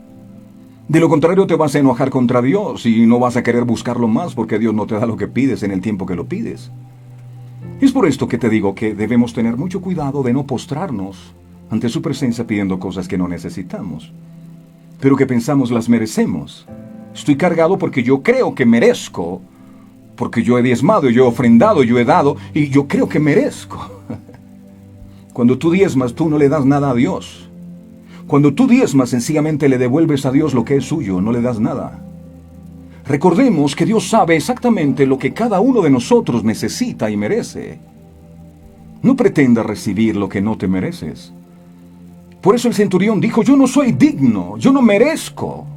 De lo contrario te vas a enojar contra Dios y no vas a querer buscarlo más porque Dios no te da lo que pides en el tiempo que lo pides. Es por esto que te digo que debemos tener mucho cuidado de no postrarnos ante su presencia pidiendo cosas que no necesitamos, pero que pensamos las merecemos. Estoy cargado porque yo creo que merezco, porque yo he diezmado, yo he ofrendado, yo he dado y yo creo que merezco. Cuando tú diezmas, tú no le das nada a Dios. Cuando tú diezmas, sencillamente le devuelves a Dios lo que es suyo, no le das nada. Recordemos que Dios sabe exactamente lo que cada uno de nosotros necesita y merece. No pretendas recibir lo que no te mereces. Por eso el centurión dijo, yo no soy digno, yo no merezco.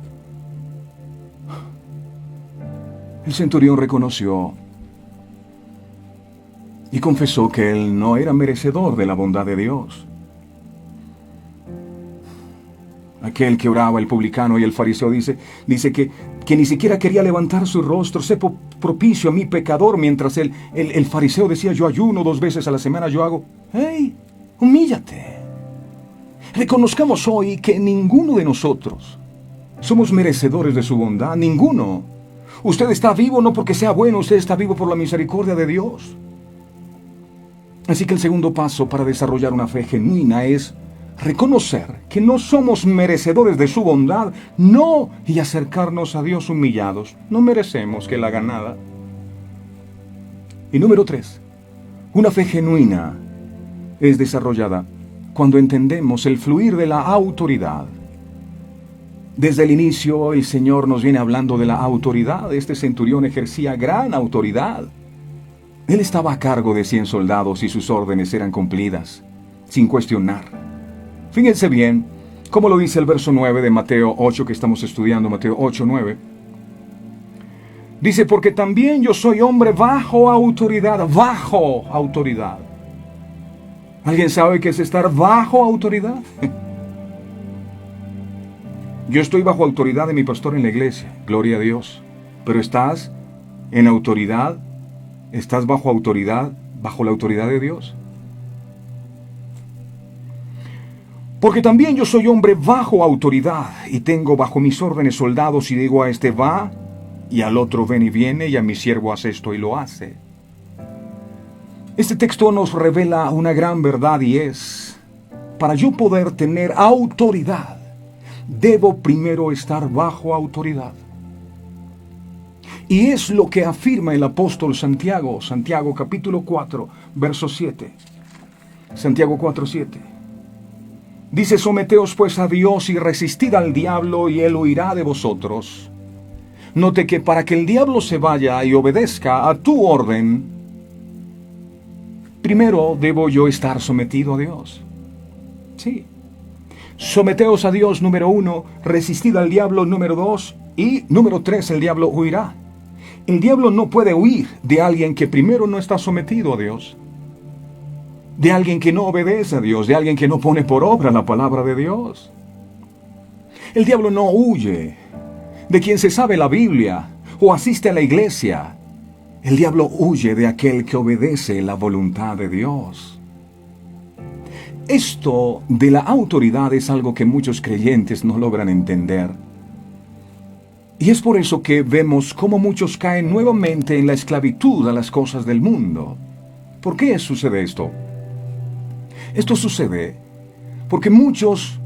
El centurión reconoció y confesó que él no era merecedor de la bondad de Dios. Aquel que oraba, el publicano y el fariseo, dice que ni siquiera quería levantar su rostro, sé propicio a mi pecador, mientras el fariseo decía, yo ayuno 2 veces a la semana, yo hago. ¡Hey! Humíllate. Reconozcamos hoy que ninguno de nosotros somos merecedores de su bondad, ninguno. Usted está vivo no porque sea bueno, usted está vivo por la misericordia de Dios. Así que el segundo paso para desarrollar una fe genuina es reconocer que no somos merecedores de su bondad, no, y acercarnos a Dios humillados. No merecemos que Él haga nada. Y número 3, una fe genuina es desarrollada cuando entendemos el fluir de la autoridad. Desde el inicio el Señor nos viene hablando de la autoridad. Este centurión ejercía gran autoridad. Él estaba a cargo de 100 soldados y sus órdenes eran cumplidas, sin cuestionar. Fíjense bien, como lo dice el verso 9 de Mateo 8 que estamos estudiando, Mateo 8, 9. Dice, porque también yo soy hombre bajo autoridad, bajo autoridad. ¿Alguien sabe qué es estar bajo autoridad? Yo estoy bajo autoridad de mi pastor en la iglesia, gloria a Dios. Pero estás en autoridad, estás bajo autoridad, bajo la autoridad de Dios. Porque también yo soy hombre bajo autoridad y tengo bajo mis órdenes soldados y digo a este va y al otro ven y viene y a mi siervo hace esto y lo hace. Este texto nos revela una gran verdad y es, para yo poder tener autoridad, debo primero estar bajo autoridad. Y es lo que afirma el apóstol Santiago, Santiago capítulo 4, verso 7. Santiago 4, 7. Dice, someteos pues a Dios y resistid al diablo y él huirá de vosotros. Note que para que el diablo se vaya y obedezca a tu orden, primero debo yo estar sometido a Dios. Sí. Someteos a Dios, número 1, resistid al diablo, número 2, y número 3, el diablo huirá. El diablo no puede huir de alguien que primero no está sometido a Dios, de alguien que no obedece a Dios, de alguien que no pone por obra la palabra de Dios. El diablo no huye de quien se sabe la Biblia o asiste a la iglesia. El diablo huye de aquel que obedece la voluntad de Dios. Esto de la autoridad es algo que muchos creyentes no logran entender. Y es por eso que vemos cómo muchos caen nuevamente en la esclavitud a las cosas del mundo. ¿Por qué sucede esto? Esto sucede porque muchos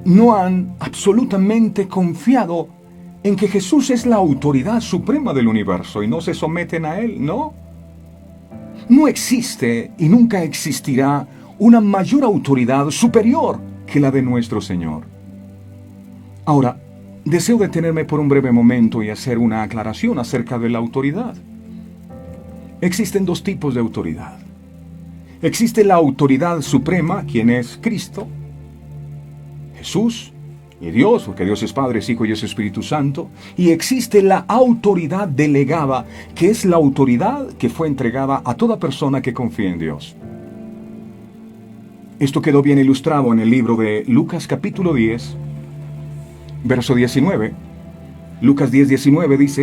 no han absolutamente confiado en que Jesús es la autoridad suprema del universo y no se someten a Él, ¿no? No existe y nunca existirá una mayor autoridad superior que la de nuestro Señor. Ahora, deseo detenerme por un breve momento y hacer una aclaración acerca de la autoridad. Existen dos tipos de autoridad. Existe la autoridad suprema, quien es Cristo, Jesús y Dios, porque Dios es Padre, es Hijo y es Espíritu Santo. Y existe la autoridad delegada, que es la autoridad que fue entregada a toda persona que confía en Dios. Esto quedó bien ilustrado en el libro de Lucas capítulo 10, verso 19. Lucas 10, 19 dice,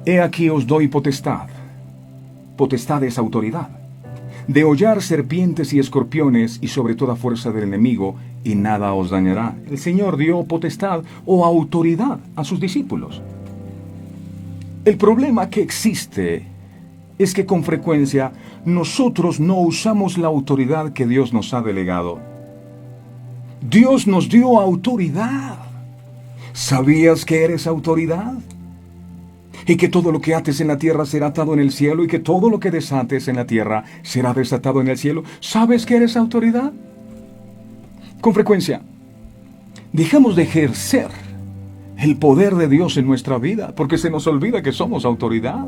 He aquí os doy potestad. Potestad es autoridad, de hollar serpientes y escorpiones y sobre toda fuerza del enemigo, y nada os dañará. El Señor dio potestad o autoridad a sus discípulos. El problema que existe es que con frecuencia nosotros no usamos la autoridad que Dios nos ha delegado. Dios nos dio autoridad. ¿Sabías que eres autoridad? Y que todo lo que ates en la tierra será atado en el cielo, y que todo lo que desates en la tierra será desatado en el cielo. ¿Sabes que eres autoridad? Con frecuencia, dejamos de ejercer el poder de Dios en nuestra vida, porque se nos olvida que somos autoridad.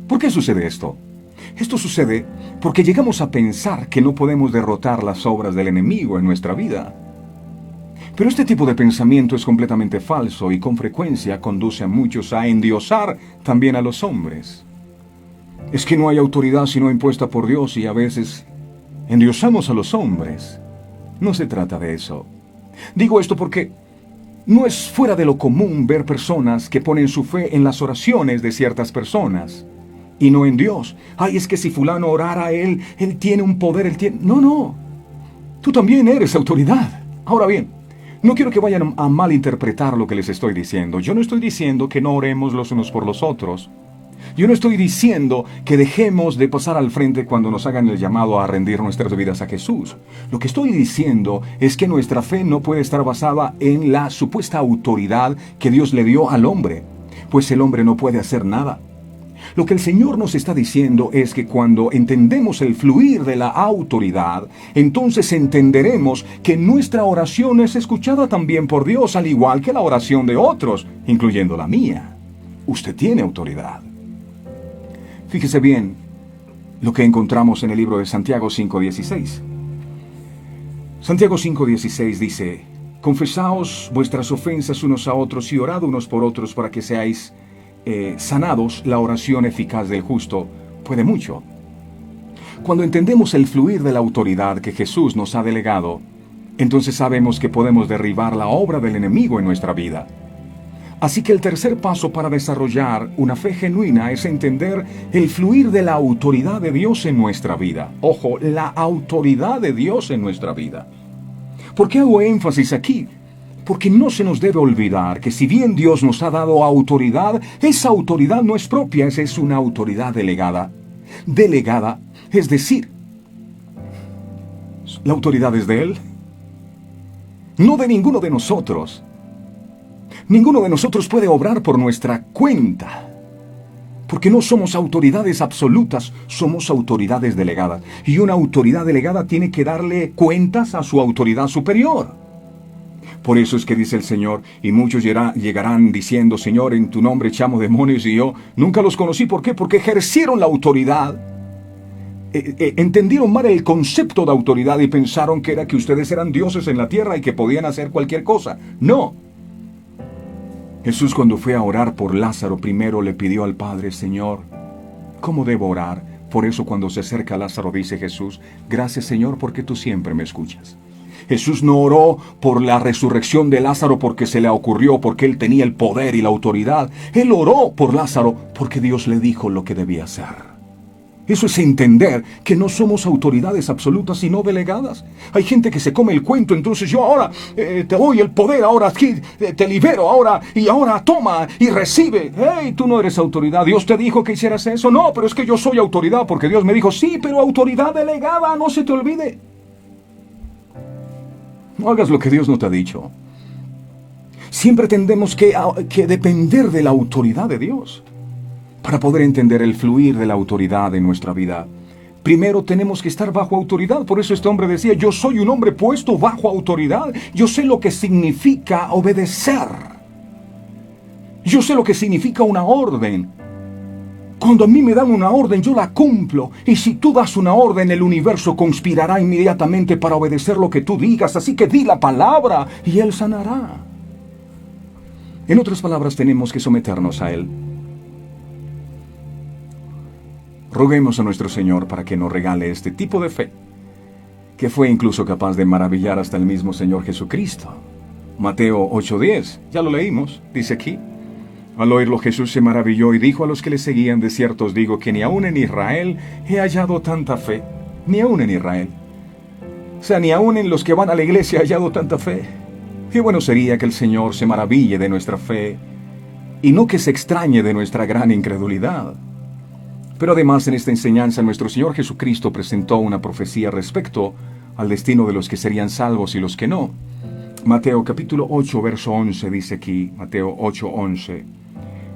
¿Por qué sucede esto? Esto sucede porque llegamos a pensar que no podemos derrotar las obras del enemigo en nuestra vida. Pero este tipo de pensamiento es completamente falso y con frecuencia conduce a muchos a endiosar también a los hombres. Es que no hay autoridad sino impuesta por Dios y a veces endiosamos a los hombres. No se trata de eso. Digo esto porque no es fuera de lo común ver personas que ponen su fe en las oraciones de ciertas personas y no en Dios. Ay, es que si fulano orara, él tiene un poder, él tiene... No. Tú también eres autoridad. Ahora bien, no quiero que vayan a malinterpretar lo que les estoy diciendo. Yo no estoy diciendo que no oremos los unos por los otros. Yo no estoy diciendo que dejemos de pasar al frente cuando nos hagan el llamado a rendir nuestras vidas a Jesús. Lo que estoy diciendo es que nuestra fe no puede estar basada en la supuesta autoridad que Dios le dio al hombre, pues el hombre no puede hacer nada. Lo que el Señor nos está diciendo es que cuando entendemos el fluir de la autoridad, entonces entenderemos que nuestra oración es escuchada también por Dios, al igual que la oración de otros, incluyendo la mía. Usted tiene autoridad. Fíjese bien lo que encontramos en el libro de Santiago 5:16. Santiago 5:16 dice, confesaos vuestras ofensas unos a otros y orad unos por otros para que seáis sanados. La oración eficaz del justo puede mucho. Cuando entendemos el fluir de la autoridad que Jesús nos ha delegado, entonces sabemos que podemos derribar la obra del enemigo en nuestra vida. Así que el tercer paso para desarrollar una fe genuina es entender el fluir de la autoridad de Dios en nuestra vida. Ojo, la autoridad de Dios en nuestra vida. ¿Por qué hago énfasis aquí? Porque no se nos debe olvidar que si bien Dios nos ha dado autoridad, esa autoridad no es propia, esa es una autoridad delegada. Delegada, es decir, la autoridad es de Él, no de ninguno de nosotros. Ninguno de nosotros puede obrar por nuestra cuenta, porque no somos autoridades absolutas, somos autoridades delegadas. Y una autoridad delegada tiene que darle cuentas a su autoridad superior. Por eso es que dice el Señor, y muchos llegarán diciendo, Señor, en tu nombre echamos demonios, y yo nunca los conocí. ¿Por qué? Porque ejercieron la autoridad. Entendieron mal el concepto de autoridad y pensaron que era que ustedes eran dioses en la tierra y que podían hacer cualquier cosa. No. Jesús, cuando fue a orar por Lázaro, primero le pidió al Padre, Señor, ¿cómo debo orar? Por eso cuando se acerca a Lázaro dice Jesús, gracias Señor porque tú siempre me escuchas. Jesús no oró por la resurrección de Lázaro porque se le ocurrió, porque él tenía el poder y la autoridad. Él oró por Lázaro porque Dios le dijo lo que debía hacer. Eso es entender que no somos autoridades absolutas sino delegadas. Hay gente que se come el cuento, entonces yo ahora te doy el poder, ahora aquí te libero, ahora toma y recibe. Hey, tú no eres autoridad, Dios te dijo que hicieras eso. No, pero es que yo soy autoridad porque Dios me dijo, sí, pero autoridad delegada, no se te olvide. No hagas lo que Dios no te ha dicho. Siempre tendremos que depender de la autoridad de Dios. Para poder entender el fluir de la autoridad en nuestra vida, primero tenemos que estar bajo autoridad. Por eso este hombre decía, yo soy un hombre puesto bajo autoridad. Yo sé lo que significa obedecer. Yo sé lo que significa una orden. Cuando a mí me dan una orden, yo la cumplo. Y si tú das una orden, el universo conspirará inmediatamente para obedecer lo que tú digas. Así que di la palabra y Él sanará. En otras palabras, tenemos que someternos a Él. Roguemos a nuestro Señor para que nos regale este tipo de fe, que fue incluso capaz de maravillar hasta el mismo Señor Jesucristo. Mateo 8:10, ya lo leímos, dice aquí. Al oírlo Jesús se maravilló y dijo a los que le seguían, de cierto os digo que ni aún en Israel he hallado tanta fe, ni aún en Israel. O sea, ni aún en los que van a la iglesia he hallado tanta fe. Qué bueno sería que el Señor se maraville de nuestra fe y no que se extrañe de nuestra gran incredulidad. Pero además en esta enseñanza nuestro Señor Jesucristo presentó una profecía respecto al destino de los que serían salvos y los que no. Mateo capítulo 8, verso 11 dice aquí, Mateo 8:11.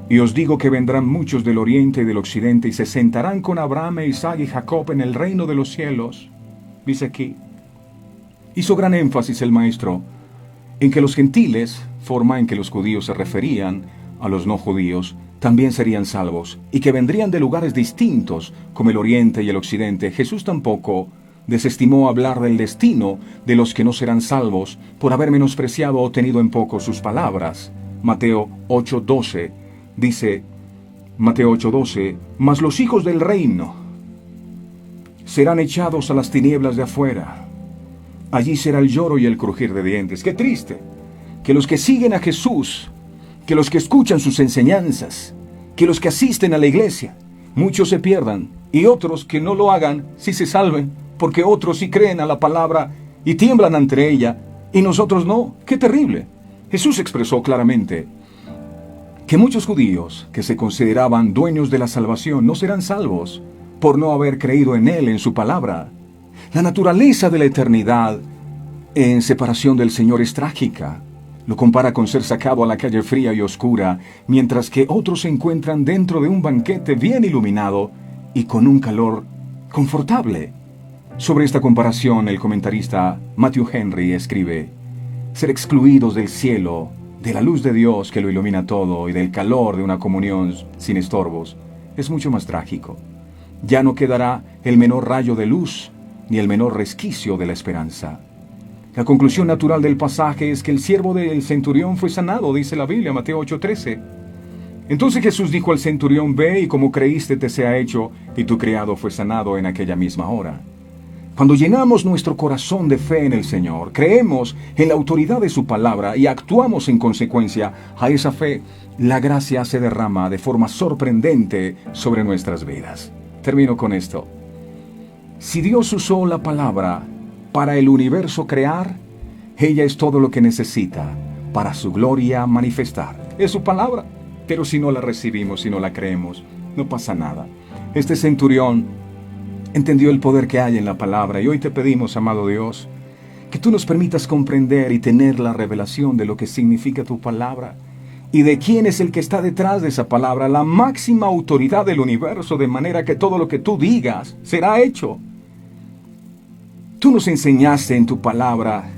Y os digo que vendrán muchos del oriente y del occidente y se sentarán con Abraham, Isaac y Jacob en el reino de los cielos. Dice aquí. Hizo gran énfasis el maestro en que los gentiles, forma en que los judíos se referían a los no judíos, también serían salvos, y que vendrían de lugares distintos, como el oriente y el occidente. Jesús tampoco desestimó hablar del destino de los que no serán salvos por haber menospreciado o tenido en poco sus palabras. Mateo 8:12 dice, Mateo 8:12, mas los hijos del reino serán echados a las tinieblas de afuera. Allí será el lloro y el crujir de dientes. ¡Qué triste! Que los que siguen a Jesús, que los que escuchan sus enseñanzas, que los que asisten a la iglesia, muchos se pierdan, y otros que no lo hagan, sí se salven, porque otros sí creen a la palabra y tiemblan ante ella, y nosotros no. ¡Qué terrible! Jesús expresó claramente que muchos judíos que se consideraban dueños de la salvación no serán salvos por no haber creído en Él, en su palabra. La naturaleza de la eternidad en separación del Señor es trágica. Lo compara con ser sacado a la calle fría y oscura, mientras que otros se encuentran dentro de un banquete bien iluminado y con un calor confortable. Sobre esta comparación, el comentarista Matthew Henry escribe, ser excluidos del cielo, de la luz de Dios que lo ilumina todo y del calor de una comunión sin estorbos, es mucho más trágico. Ya no quedará el menor rayo de luz ni el menor resquicio de la esperanza. La conclusión natural del pasaje es que el siervo del centurión fue sanado, dice la Biblia, Mateo 8:13. Entonces Jesús dijo al centurión, ve y como creíste te sea hecho, y tu criado fue sanado en aquella misma hora. Cuando llenamos nuestro corazón de fe en el Señor, creemos en la autoridad de su palabra y actuamos en consecuencia a esa fe, la gracia se derrama de forma sorprendente sobre nuestras vidas. Termino con esto. Si Dios usó la palabra para el universo crear, ella es todo lo que necesita para su gloria manifestar. Es su palabra, pero si no la recibimos, si no la creemos, no pasa nada. Este centurión entendió el poder que hay en la palabra y hoy te pedimos, amado Dios, que tú nos permitas comprender y tener la revelación de lo que significa tu palabra y de quién es el que está detrás de esa palabra, la máxima autoridad del universo, de manera que todo lo que tú digas será hecho. Tú nos enseñaste en tu palabra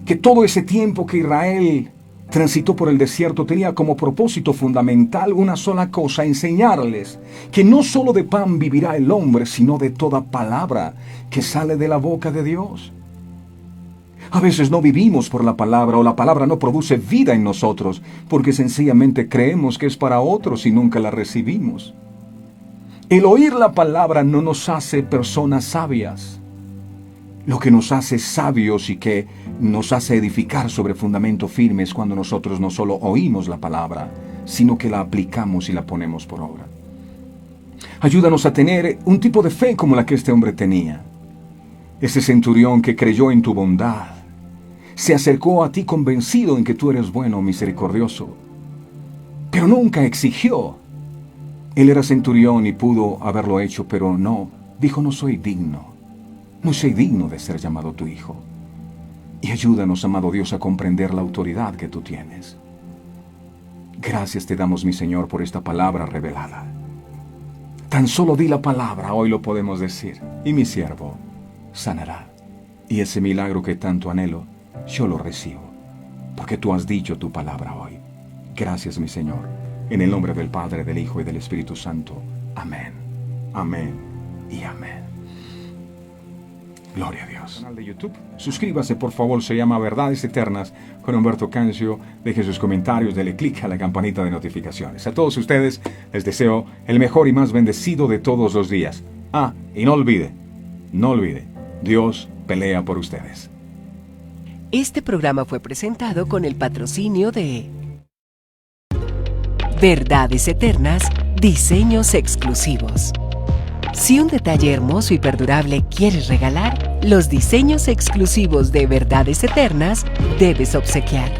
que todo ese tiempo que Israel transitó por el desierto tenía como propósito fundamental una sola cosa: enseñarles que no solo de pan vivirá el hombre, sino de toda palabra que sale de la boca de Dios. A veces no vivimos por la palabra, o la palabra no produce vida en nosotros, porque sencillamente creemos que es para otros y nunca la recibimos. El oír la palabra no nos hace personas sabias. Lo que nos hace sabios y que nos hace edificar sobre fundamentos firmes cuando nosotros no solo oímos la palabra, sino que la aplicamos y la ponemos por obra. Ayúdanos a tener un tipo de fe como la que este hombre tenía. Ese centurión que creyó en tu bondad, se acercó a ti convencido en que tú eres bueno, misericordioso, pero nunca exigió. Él era centurión y pudo haberlo hecho, pero no, dijo: no soy digno de ser llamado tu hijo. Y ayúdanos, amado Dios, a comprender la autoridad que tú tienes. Gracias te damos, mi Señor, por esta palabra revelada. Tan solo di la palabra, hoy lo podemos decir, y mi siervo sanará. Y ese milagro que tanto anhelo, yo lo recibo, porque tú has dicho tu palabra hoy. Gracias, mi Señor, en el nombre del Padre, del Hijo y del Espíritu Santo. Amén, amén y amén. Gloria a Dios. Canal de YouTube. Suscríbase, por favor, se llama Verdades Eternas con Humberto Cancio. Deje sus comentarios, dele clic a la campanita de notificaciones. A todos ustedes les deseo el mejor y más bendecido de todos los días. Y no olvide, Dios pelea por ustedes. Este programa fue presentado con el patrocinio de Verdades Eternas, diseños exclusivos. Si un detalle hermoso y perdurable quieres regalar, los diseños exclusivos de Verdades Eternas debes obsequiar.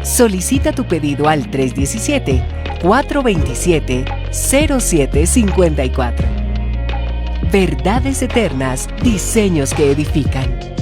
Solicita tu pedido al 317-427-0754. Verdades Eternas, diseños que edifican.